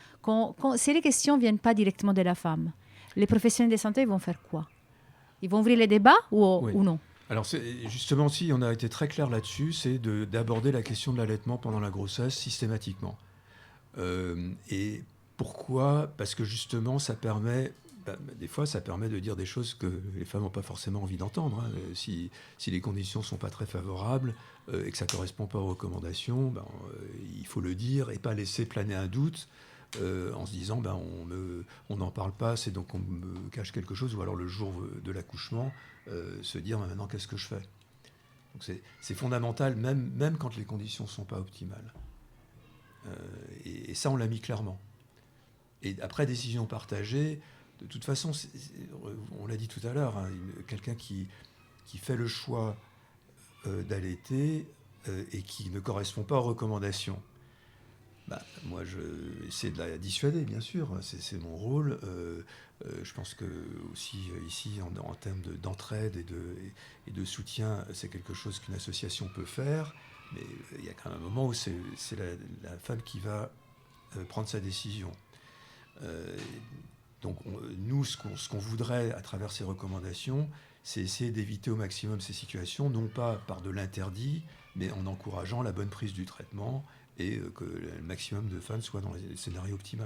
si les questions ne viennent pas directement de la femme? Les professionnels de santé vont faire quoi? Ils vont ouvrir les débats ou non? Alors justement, si on a été très clair là-dessus, c'est d'aborder la question de l'allaitement pendant la grossesse systématiquement. Et pourquoi? Parce que justement, ça permet, des fois, ça permet de dire des choses que les femmes n'ont pas forcément envie d'entendre. Si les conditions ne sont pas très favorables et que ça ne correspond pas aux recommandations, il faut le dire et pas laisser planer un doute. En se disant on n'en parle pas, c'est donc on me cache quelque chose, ou alors le jour de l'accouchement se dire maintenant qu'est-ce que je fais. Donc c'est fondamental, même quand les conditions ne sont pas optimales, et ça on l'a mis clairement. Et après, décision partagée, de toute façon, on l'a dit tout à l'heure, quelqu'un qui fait le choix d'allaiter et qui ne correspond pas aux recommandations, moi, je essaie de la dissuader, bien sûr. C'est mon rôle. Je pense que aussi ici, en termes d'entraide et de soutien, c'est quelque chose qu'une association peut faire. Mais il y a quand même un moment où c'est la femme qui va prendre sa décision. Donc, nous, ce qu'on voudrait à travers ces recommandations, c'est essayer d'éviter au maximum ces situations, non pas par de l'interdit, mais en encourageant la bonne prise du traitement et que le maximum de femmes soient dans les scénarios optimaux.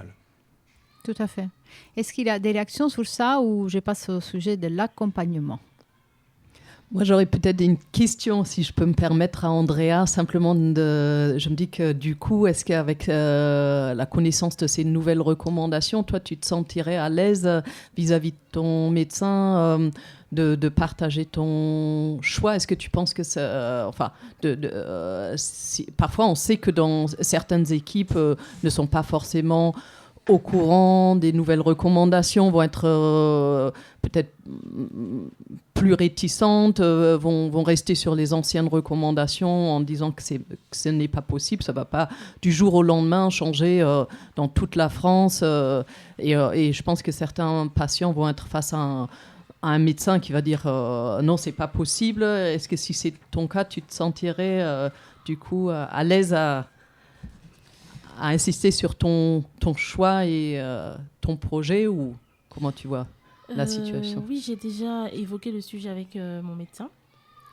Tout à fait. Est-ce qu'il y a des réactions sur ça ou je passe au sujet de l'accompagnement? Moi, j'aurais peut-être une question, si je peux me permettre, à Andrea. Simplement, je me dis que du coup, est-ce qu'avec la connaissance de ces nouvelles recommandations, toi, tu te sentirais à l'aise vis-à-vis de ton médecin de partager ton choix? Est-ce que tu penses que ça... parfois, on sait que dans certaines équipes ne sont pas forcément au courant des nouvelles recommandations, vont être peut-être plus réticentes, vont rester sur les anciennes recommandations en disant que ce n'est pas possible, ça ne va pas du jour au lendemain changer dans toute la France. Et je pense que certains patients vont être face à à un médecin qui va dire non, c'est pas possible. Est-ce que si c'est ton cas, tu te sentirais du coup à l'aise à insister sur ton choix et ton projet, ou comment tu vois la situation? Oui, j'ai déjà évoqué le sujet avec mon médecin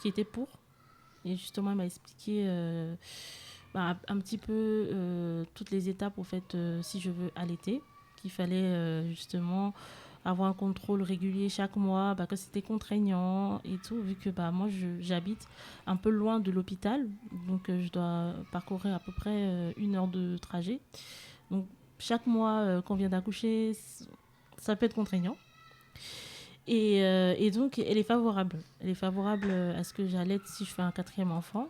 qui était pour. Et justement, il m'a expliqué un petit peu toutes les étapes, au fait, si je veux allaiter, qu'il fallait justement avoir un contrôle régulier chaque mois, que c'était contraignant et tout, vu que moi, j'habite un peu loin de l'hôpital, donc je dois parcourir à peu près 1 heure de trajet. Donc, chaque mois qu'on vient d'accoucher, ça peut être contraignant. Et donc, elle est favorable. Elle est favorable à ce que j'allaite si je fais un 4e enfant.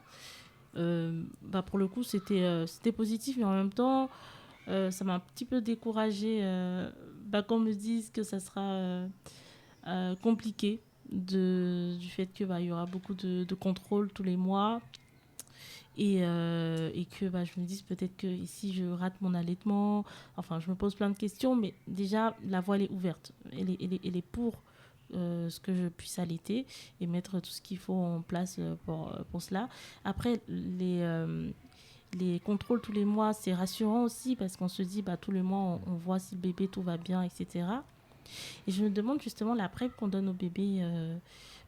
Pour le coup, c'était positif, mais en même temps, ça m'a un petit peu découragée qu'on me dise que ça sera compliqué du fait qu'il y aura beaucoup de contrôles tous les mois et que je me dise peut-être que ici je rate mon allaitement. Enfin, je me pose plein de questions, mais déjà, la voie elle est ouverte. Elle est pour ce que je puisse allaiter et mettre tout ce qu'il faut en place pour cela. Après, les contrôles tous les mois, c'est rassurant aussi parce qu'on se dit tous les mois, on voit si le bébé, tout va bien, etc. Et je me demande justement, la PrEP qu'on donne au bébé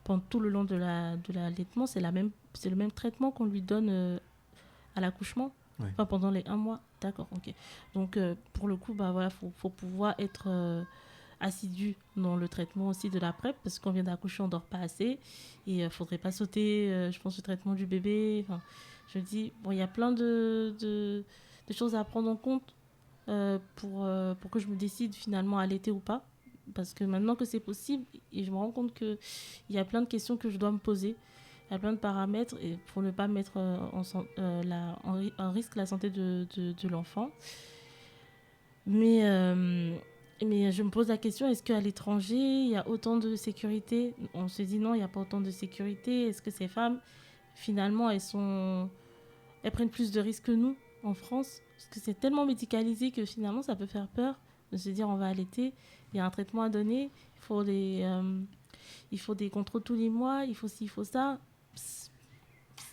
pendant tout le long de l'allaitement, c'est le même traitement qu'on lui donne à l'accouchement, Oui. Enfin, pendant les 1 mois. D'accord, ok. Donc, pour le coup, faut pouvoir être assidu dans le traitement aussi de la PrEP parce qu'on vient d'accoucher, on dort pas assez et faudrait pas sauter, je pense, le traitement du bébé. Enfin, je dis, il y a plein de choses à prendre en compte pour que je me décide finalement à allaiter ou pas. Parce que maintenant que c'est possible, et je me rends compte qu'il y a plein de questions que je dois me poser, il y a plein de paramètres et pour ne pas mettre en risque la santé de l'enfant. Mais je me pose la question, est-ce qu'à l'étranger, il y a autant de sécurité? On se dit non, il n'y a pas autant de sécurité. Est-ce que ces femmes, finalement, elles prennent plus de risques que nous en France? Parce que c'est tellement médicalisé que finalement, ça peut faire peur de se dire on va allaiter, il y a un traitement à donner, il faut des contrôles tous les mois, il faut ci, il faut ça.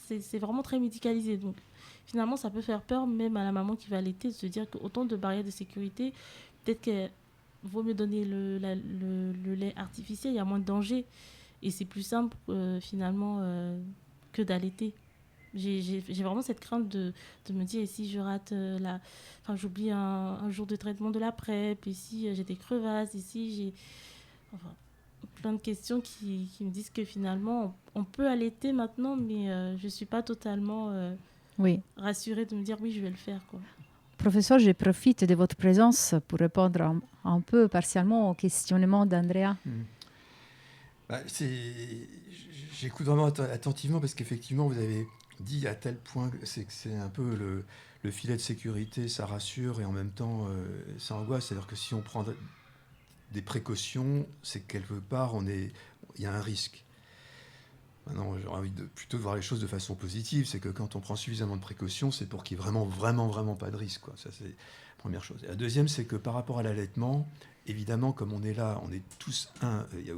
C'est vraiment très médicalisé. Donc finalement, ça peut faire peur même à la maman qui va allaiter de se dire qu'autant de barrières de sécurité, peut-être qu'il vaut mieux donner le lait artificiel, il y a moins de danger. Et c'est plus simple finalement que d'allaiter. J'ai vraiment cette crainte de me dire, et si je rate j'oublie un jour de traitement de la PrEP, et si j'ai des crevasses, et si j'ai... Enfin, plein de questions qui me disent que finalement, on peut allaiter maintenant, mais je ne suis pas totalement rassurée de me dire, oui, je vais le faire, quoi. Professeur, je profite de votre présence pour répondre un peu partiellement au questionnement d'Andrea. J'écoute vraiment attentivement parce qu'effectivement, vous avez dit à tel point que c'est un peu le filet de sécurité, ça rassure et en même temps ça angoisse. C'est-à-dire que si on prend des précautions, c'est que quelque part il y a un risque. Maintenant, j'aurais envie plutôt de voir les choses de façon positive, c'est que quand on prend suffisamment de précautions, c'est pour qu'il n'y ait vraiment pas de risque, quoi. Ça, c'est la première chose. Et la deuxième, c'est que par rapport à l'allaitement, évidemment, comme on est là, on est tous il n'y a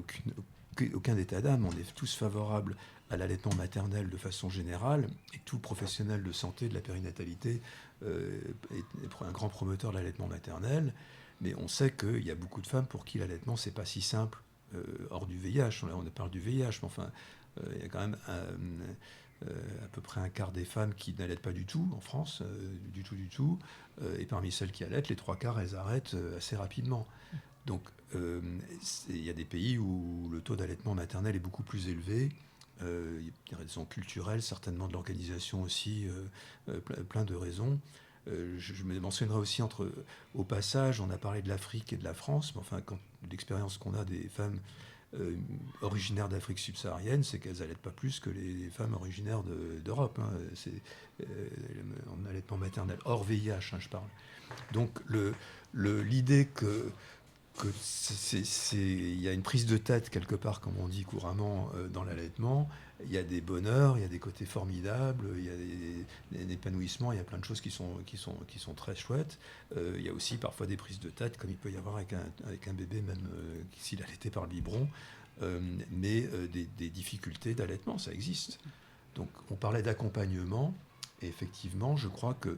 aucun état d'âme, on est tous favorables à l'allaitement maternel de façon générale, et tout professionnel de santé, de la périnatalité, est un grand promoteur de l'allaitement maternel, mais on sait qu'il y a beaucoup de femmes pour qui l'allaitement, c'est pas si simple, hors du VIH, on parle du VIH, mais enfin, il y a quand même à peu près un quart des femmes qui n'allaitent pas du tout en France, du tout, et parmi celles qui allaitent, les 3/4, elles arrêtent assez rapidement. Donc, il y a des pays où le taux d'allaitement maternel est beaucoup plus élevé. Il y a des raisons culturelles, certainement de l'organisation aussi, plein de raisons. Je me mentionnerai aussi au passage, on a parlé de l'Afrique et de la France, mais enfin, l'expérience qu'on a des femmes originaires d'Afrique subsaharienne, c'est qu'elles n'allaitent pas plus que les femmes originaires d'Europe. Hein. C'est en allaitement maternel, hors VIH, je parle. Donc l'idée il y a une prise de tête quelque part, comme on dit couramment dans l'allaitement. Il y a des bonheurs, il y a des côtés formidables, il y a des épanouissements, il y a plein de choses qui sont très chouettes. Il y a aussi parfois des prises de tête, comme il peut y avoir avec un bébé, même s'il est allaité par le biberon. mais des difficultés d'allaitement, ça existe. Donc on parlait d'accompagnement, et effectivement, je crois que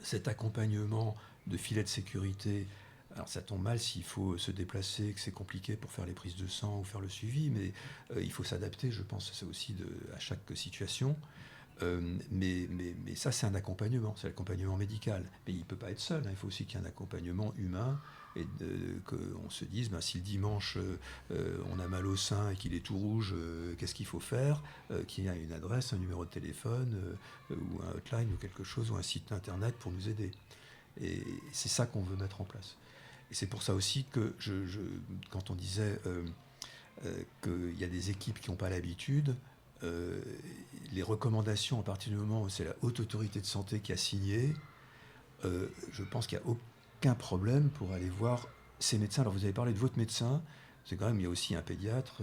cet accompagnement de filet de sécurité, alors ça tombe mal s'il faut se déplacer, que c'est compliqué pour faire les prises de sang ou faire le suivi, mais il faut s'adapter, je pense, ça aussi à chaque situation. Mais ça, c'est un accompagnement, c'est l'accompagnement médical. Mais il ne peut pas être seul, hein. Il faut aussi qu'il y ait un accompagnement humain et qu'on se dise, si le dimanche on a mal au sein et qu'il est tout rouge, qu'est-ce qu'il faut faire, qu'il y ait une adresse, un numéro de téléphone ou un hotline ou quelque chose, ou un site internet pour nous aider. Et c'est ça qu'on veut mettre en place. Et c'est pour ça aussi que quand on disait qu'il y a des équipes qui n'ont pas l'habitude, les recommandations, à partir du moment où c'est la haute autorité de santé qui a signé, je pense qu'il n'y a aucun problème pour aller voir ces médecins. Alors vous avez parlé de votre médecin, c'est quand même, il y a aussi un pédiatre,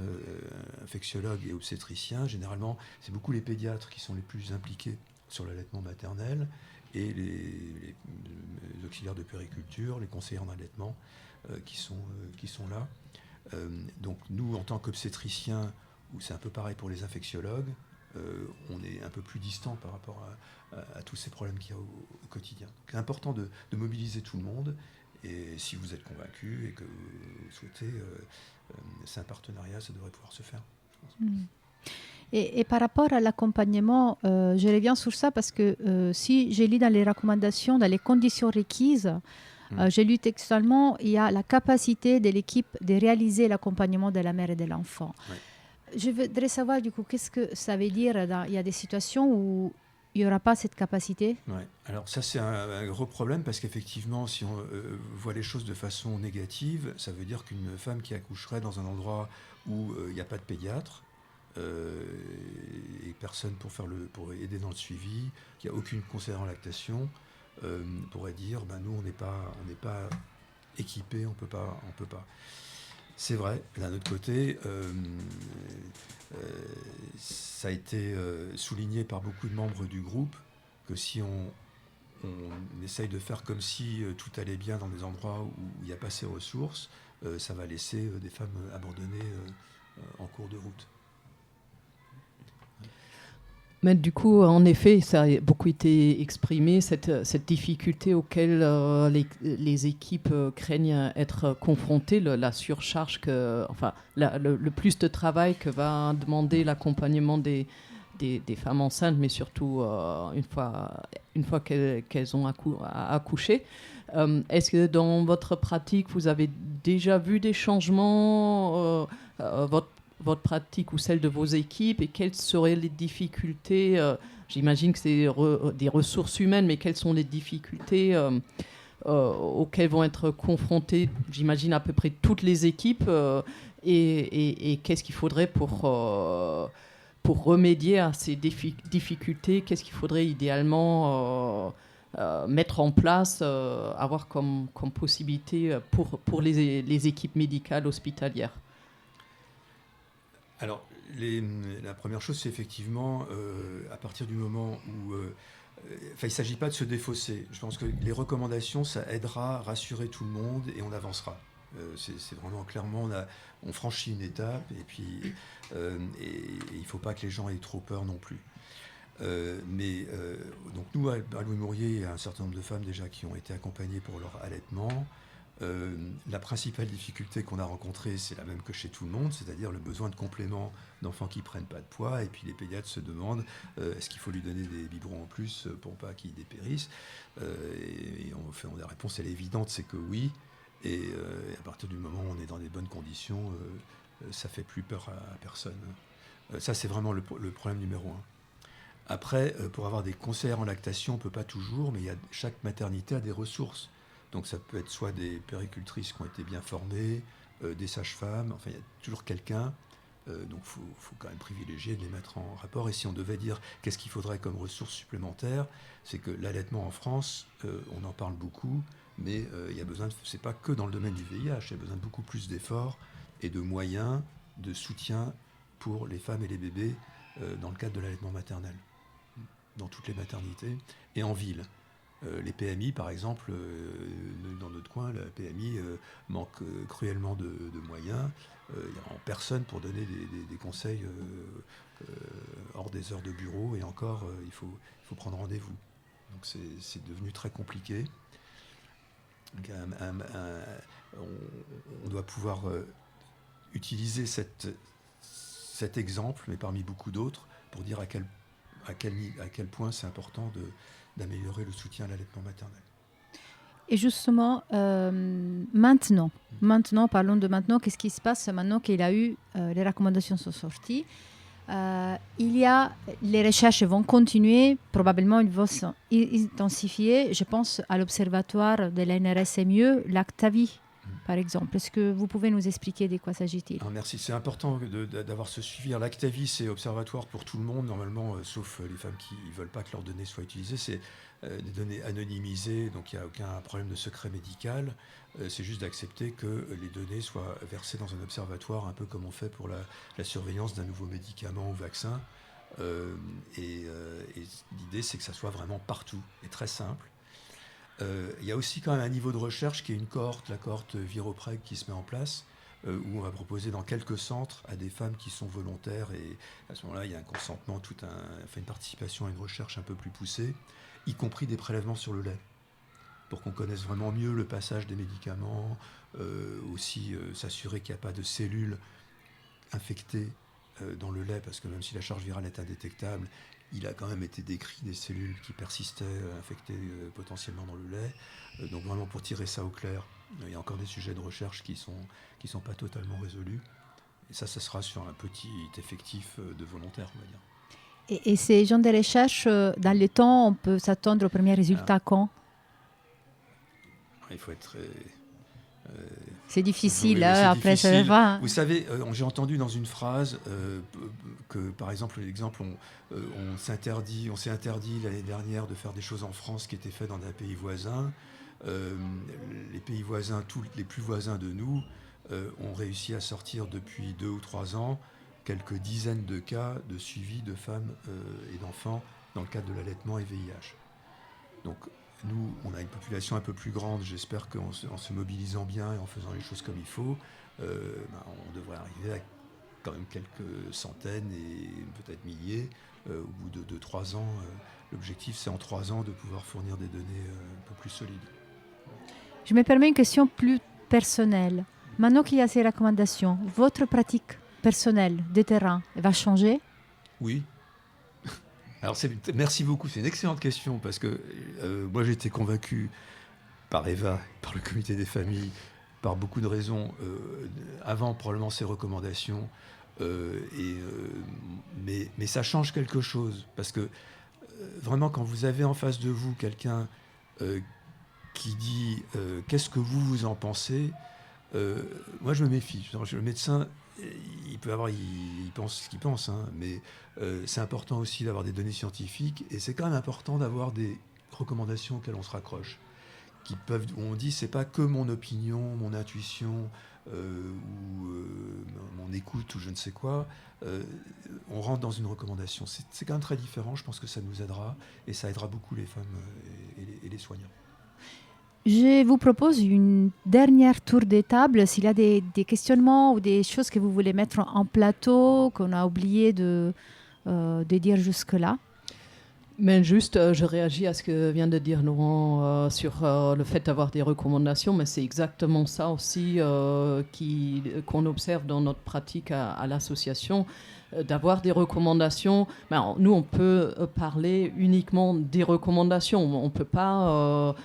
infectiologue et obstétricien. Généralement, c'est beaucoup les pédiatres qui sont les plus impliqués sur l'allaitement maternel, et les auxiliaires de puériculture, les conseillers en allaitement qui sont là. Donc nous, en tant qu'obstétriciens, où c'est un peu pareil pour les infectiologues, on est un peu plus distant par rapport à tous ces problèmes qu'il y a au quotidien. Donc, c'est important de mobiliser tout le monde, et si vous êtes convaincu et que vous souhaitez, c'est un partenariat, ça devrait pouvoir se faire, je pense. Et par rapport à l'accompagnement, je reviens sur ça parce que si j'ai lu dans les recommandations, dans les conditions requises, j'ai lu textuellement, il y a la capacité de l'équipe de réaliser l'accompagnement de la mère et de l'enfant. Ouais. Je voudrais savoir du coup, qu'est-ce que ça veut dire il y a des situations où il n'y aura pas cette capacité? Ouais. Alors ça, c'est un gros problème, parce qu'effectivement, si on voit les choses de façon négative, ça veut dire qu'une femme qui accoucherait dans un endroit où il n'y a pas de pédiatre, et personne pour aider dans le suivi, qu'il n'y a aucune conseillère en lactation, pourrait dire nous on n'est pas équipés, on peut pas. C'est vrai. D'un autre côté, ça a été souligné par beaucoup de membres du groupe que si on essaye de faire comme si tout allait bien dans des endroits où il n'y a pas ces ressources, ça va laisser des femmes abandonnées en cours de route. Mais du coup, en effet, ça a beaucoup été exprimé, cette difficulté auquel les équipes craignent être confrontées, la surcharge, le plus de travail que va demander l'accompagnement des femmes enceintes, mais surtout une fois qu'elles ont accouché. Est-ce que dans votre pratique, vous avez déjà vu des changements, votre pratique ou celle de vos équipes, et quelles seraient les difficultés, j'imagine que c'est des ressources humaines, mais quelles sont les difficultés auxquelles vont être confrontées, j'imagine, à peu près toutes les équipes, et qu'est-ce qu'il faudrait pour remédier à ces difficultés, qu'est-ce qu'il faudrait idéalement mettre en place, avoir comme possibilité pour les équipes médicales hospitalières? Alors, la première chose, c'est effectivement, à partir du moment où... il ne s'agit pas de se défausser. Je pense que les recommandations, ça aidera à rassurer tout le monde, et on avancera. C'est vraiment clairement, on franchit une étape, et puis il ne faut pas que les gens aient trop peur non plus. Donc nous, à Louis-Mourier, il y a un certain nombre de femmes déjà qui ont été accompagnées pour leur allaitement. La principale difficulté qu'on a rencontrée, c'est la même que chez tout le monde, c'est-à-dire le besoin de compléments d'enfants qui ne prennent pas de poids, et puis les pédiatres se demandent est-ce qu'il faut lui donner des biberons en plus pour pas qu'il dépérisse, et la réponse elle est évidente, c'est que oui, et à partir du moment où on est dans des bonnes conditions, ça fait plus peur à personne. Ça, c'est vraiment le problème numéro 1. Après, pour avoir des conseillères en lactation, on ne peut pas toujours, mais chaque maternité a des ressources. Donc ça peut être soit des puéricultrices qui ont été bien formées, des sages-femmes, enfin il y a toujours quelqu'un, donc il faut quand même privilégier de les mettre en rapport. Et si on devait dire qu'est-ce qu'il faudrait comme ressources supplémentaires, c'est que l'allaitement en France, on en parle beaucoup, mais il y a besoin, c'est pas que dans le domaine du VIH, il y a besoin de beaucoup plus d'efforts et de moyens, de soutien pour les femmes et les bébés dans le cadre de l'allaitement maternel, dans toutes les maternités et en ville. Les PMI, par exemple, dans notre coin, la PMI manque cruellement de moyens. Il n'y a personne pour donner des conseils hors des heures de bureau, et encore, il faut prendre rendez-vous. Donc c'est devenu très compliqué. Donc, on doit pouvoir utiliser cet exemple, mais parmi beaucoup d'autres, pour dire à quel point c'est important d'améliorer le soutien à l'allaitement maternel. Et justement, maintenant, parlons de maintenant, qu'est-ce qui se passe maintenant qu'il a eu, les recommandations sont sorties. Les recherches vont continuer, probablement ils vont s'intensifier. Je pense à l'observatoire de l'ANRS-MIE, l'Actavi, par exemple. Est-ce que vous pouvez nous expliquer de quoi s'agit-il ? Merci, c'est important d'avoir ce suivi. L'Actavi, c'est observatoire pour tout le monde, normalement, sauf les femmes qui ne veulent pas que leurs données soient utilisées. C'est des données anonymisées, donc il n'y a aucun problème de secret médical. C'est juste d'accepter que les données soient versées dans un observatoire, un peu comme on fait pour la surveillance d'un nouveau médicament ou vaccin. Et l'idée, c'est que ça soit vraiment partout et très simple. Il y a aussi quand même un niveau de recherche qui est une cohorte, la cohorte Viropreg qui se met en place, où on va proposer dans quelques centres à des femmes qui sont volontaires, et à ce moment-là, il y a un consentement, une participation à une recherche un peu plus poussée, y compris des prélèvements sur le lait, pour qu'on connaisse vraiment mieux le passage des médicaments, aussi s'assurer qu'il n'y a pas de cellules infectées dans le lait, parce que même si la charge virale est indétectable, il a quand même été décrit des cellules qui persistaient infectées potentiellement dans le lait. Donc vraiment pour tirer ça au clair, il y a encore des sujets de recherche qui sont pas totalement résolus. Et ça sera sur un petit effectif de volontaires, on va dire. Et ces gens de recherche, dans le temps, on peut s'attendre aux premiers résultats quand ? Il faut être... c'est difficile, oui, après ça va. Vous savez, j'ai entendu dans une phrase que, par exemple, on s'est interdit l'année dernière de faire des choses en France qui étaient faites dans un pays voisin. Les pays voisins, tous les plus voisins de nous, ont réussi à sortir depuis 2 ou 3 ans quelques dizaines de cas de suivi de femmes et d'enfants dans le cadre de l'allaitement et VIH. Donc, nous, on a une population un peu plus grande. J'espère qu'en se mobilisant bien et en faisant les choses comme il faut, on devrait arriver à quand même quelques centaines et peut-être milliers au bout de 2-3 ans. L'objectif, c'est en 3 ans de pouvoir fournir des données un peu plus solides. Je me permets une question plus personnelle. Maintenant qu'il y a ces recommandations, votre pratique personnelle de terrain va changer ? Oui. Alors merci beaucoup, c'est une excellente question, parce que moi j'ai été convaincu par Eva, par le comité des familles, par beaucoup de raisons, avant probablement ces recommandations, mais ça change quelque chose, parce que vraiment quand vous avez en face de vous quelqu'un qui dit qu'est-ce que vous en pensez, moi je me méfie. Le médecin, il pense ce qu'il pense, hein, mais c'est important aussi d'avoir des données scientifiques, et c'est quand même important d'avoir des recommandations auxquelles on se raccroche, où on dit c'est pas que mon opinion, mon intuition ou mon écoute ou je ne sais quoi. On rentre dans une recommandation. C'est quand même très différent. Je pense que ça nous aidera, et ça aidera beaucoup les femmes et les soignants. Je vous propose une dernière tour de table. S'il y a des questionnements ou des choses que vous voulez mettre en plateau, qu'on a oublié de dire jusque-là. Mais juste, je réagis à ce que vient de dire Laurent sur le fait d'avoir des recommandations, mais c'est exactement ça aussi qu'on observe dans notre pratique à l'association, d'avoir des recommandations. Ben, nous, on peut parler uniquement des recommandations. On ne peut pas,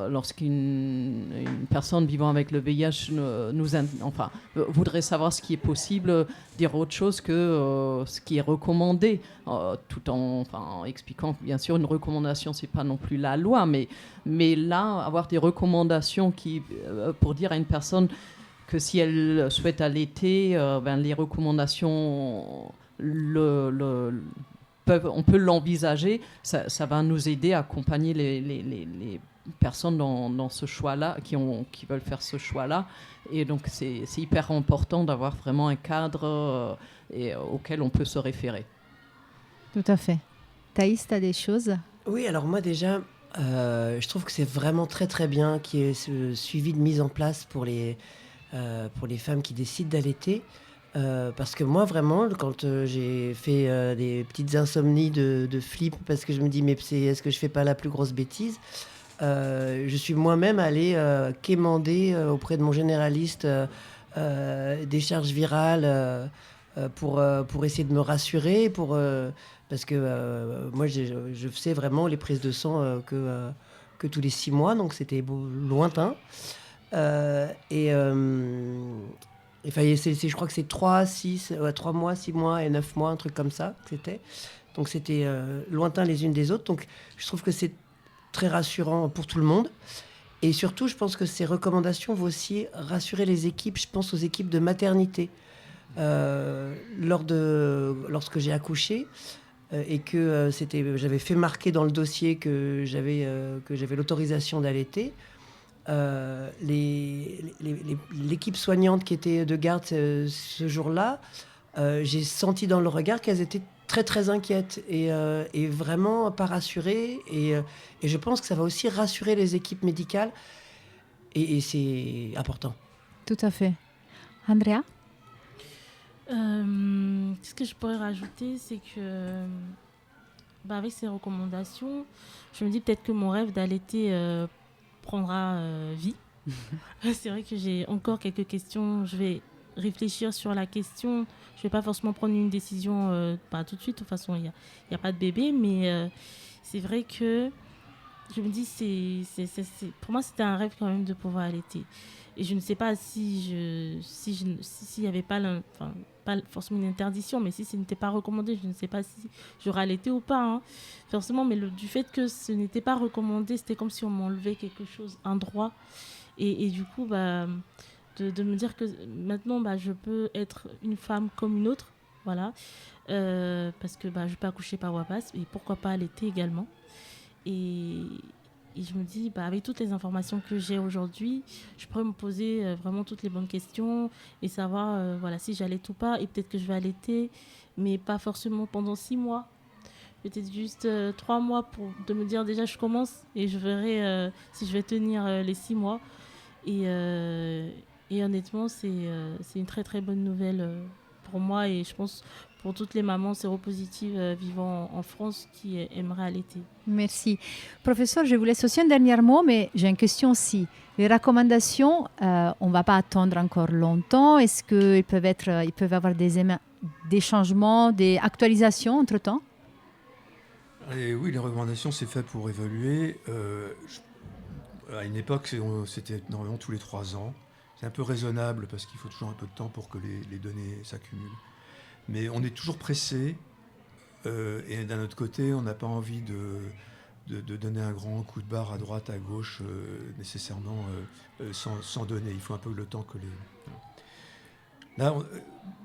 lorsqu'une personne vivant avec le VIH voudrait savoir ce qui est possible, dire autre chose que ce qui est recommandé, tout en expliquant que, bien sûr, une recommandation, ce n'est pas non plus la loi, mais là, avoir des recommandations pour dire à une personne que si elle souhaite allaiter, les recommandations, on peut l'envisager. Ça va nous aider à accompagner les personnes dans ce choix-là, qui veulent faire ce choix-là. Et donc, c'est hyper important d'avoir vraiment un cadre auquel on peut se référer. Tout à fait. Thaïs, tu as des choses ? Oui, alors moi déjà, Je trouve que c'est vraiment très très bien qu'il y ait ce suivi de mise en place pour les femmes qui décident d'allaiter. Parce que moi, vraiment, quand j'ai fait des petites insomnies de flip, parce que je me dis, mais est-ce que je fais pas la plus grosse bêtise? Je suis moi-même allée quémander auprès de mon généraliste des charges virales pour essayer de me rassurer, parce que moi, je faisais vraiment les prises de sang que tous les 6 mois, donc c'était lointain. Enfin, je crois que c'est 3 mois, 6 mois et 9 mois, un truc comme ça, que c'était. Donc c'était lointain les unes des autres. Donc je trouve que c'est très rassurant pour tout le monde. Et surtout, je pense que ces recommandations vont aussi rassurer les équipes. Je pense aux équipes de maternité. Lorsque j'ai accouché et que j'avais fait marquer dans le dossier que j'avais l'autorisation d'allaiter, l'équipe soignante qui était de garde ce jour-là, j'ai senti dans le regard qu'elles étaient très très inquiètes et vraiment pas rassurées. Et je pense que ça va aussi rassurer les équipes médicales et c'est important. Tout à fait. Andrea? Ce que je pourrais rajouter, c'est que avec ces recommandations, je me dis peut-être que mon rêve d'allaiter prendra vie. C'est vrai que j'ai encore quelques questions. Je vais réfléchir sur la question. Je ne vais pas forcément prendre une décision tout de suite. De toute façon, il n'y a pas de bébé. Mais c'est vrai que je me dis, pour moi, c'était un rêve quand même de pouvoir allaiter. Et je ne sais pas s'il n'y avait pas forcément une interdiction, mais si ce n'était pas recommandé, je ne sais pas si j'aurais allaité ou pas. Hein. Forcément, mais du fait que ce n'était pas recommandé, c'était comme si on m'enlevait quelque chose, un droit. Et du coup, de me dire que maintenant, je peux être une femme comme une autre, voilà. Parce que je peux accoucher par voie basse, et pourquoi pas allaiter également. Et je me dis, avec toutes les informations que j'ai aujourd'hui, je pourrais me poser vraiment toutes les bonnes questions et savoir si j'allaite ou pas. Et peut-être que je vais allaiter, mais pas forcément pendant 6 mois. Peut-être juste 3 mois de me dire déjà je commence et je verrai si je vais tenir les 6 mois. Et honnêtement, c'est une très très bonne nouvelle pour moi et je pense pour toutes les mamans séropositives vivant en France qui aimeraient allaiter. Merci. Professeur, je vous laisse aussi un dernier mot, mais j'ai une question aussi. Les recommandations, on ne va pas attendre encore longtemps. Est-ce qu'ils peuvent avoir des changements, des actualisations entre-temps? Et oui, les recommandations, c'est fait pour évoluer. À une époque, c'était normalement tous les 3 ans. C'est un peu raisonnable parce qu'il faut toujours un peu de temps pour que les données s'accumulent. Mais on est toujours pressé et d'un autre côté, on n'a pas envie de donner un grand coup de barre à droite, à gauche, nécessairement sans donner. Il faut un peu le temps que les... Là,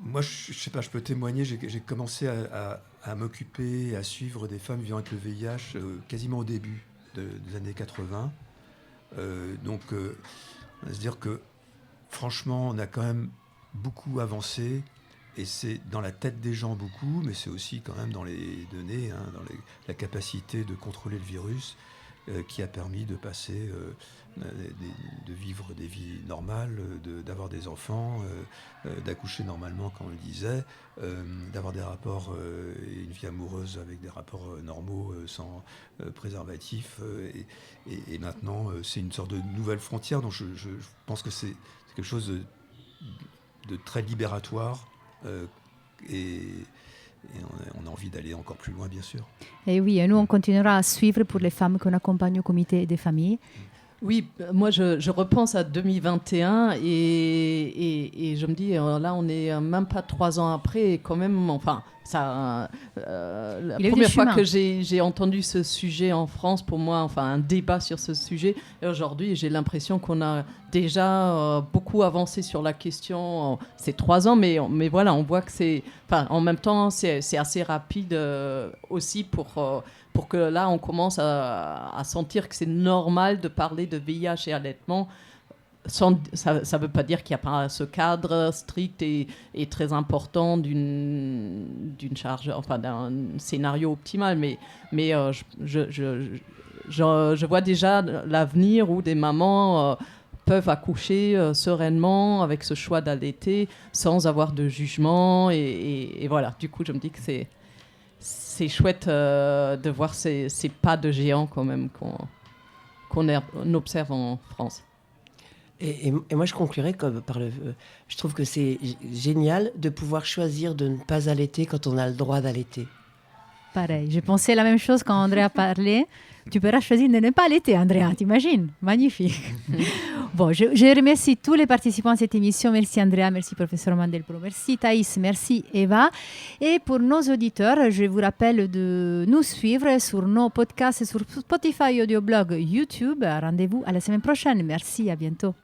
moi, je sais pas, je peux témoigner, j'ai commencé à m'occuper, à suivre des femmes vivant avec le VIH quasiment au début des années 80. Donc, on va se dire que franchement, on a quand même beaucoup avancé. Et c'est dans la tête des gens beaucoup, mais c'est aussi quand même dans les données, la capacité de contrôler le virus qui a permis de passer, de vivre des vies normales, d'avoir des enfants, d'accoucher normalement, comme on le disait, d'avoir des rapports et une vie amoureuse avec des rapports normaux sans préservatif. Et maintenant, c'est une sorte de nouvelle frontière. Donc je pense que c'est quelque chose de très libératoire. Et on a envie d'aller encore plus loin, bien sûr. Et oui, et nous, on continuera à suivre pour les femmes qu'on accompagne au comité des familles. Oui, moi, je repense à 2021 et je me dis, là, on n'est même pas 3 ans après, et quand même, enfin, ça, la première fois que j'ai entendu ce sujet en France, pour moi, enfin, un débat sur ce sujet, et aujourd'hui, j'ai l'impression qu'on a déjà beaucoup avancé sur la question. C'est 3 ans, mais voilà, on voit que c'est... Enfin, en même temps, c'est assez rapide aussi pour que là, on commence à sentir que c'est normal de parler de VIH et allaitement. Ça ne veut pas dire qu'il n'y a pas ce cadre strict et très important d'une charge, enfin d'un scénario optimal, mais je vois déjà l'avenir où des mamans peuvent accoucher sereinement avec ce choix d'allaiter sans avoir de jugement. Et voilà, du coup, je me dis que c'est chouette de voir ces pas de géant quand même qu'on observe en France. Et moi, je conclurai je trouve que c'est génial de pouvoir choisir de ne pas allaiter quand on a le droit d'allaiter. Pareil, j'ai pensé la même chose quand Andrea parlait. Tu pourras choisir de ne pas allaiter, Andrea, t'imagines? Magnifique. Bon, je remercie tous les participants à cette émission. Merci Andrea, merci professeur Mandelbrot, merci Thaïs, merci Eva. Et pour nos auditeurs, je vous rappelle de nous suivre sur nos podcasts, sur Spotify, Audioblog, YouTube. Rendez-vous à la semaine prochaine. Merci, à bientôt.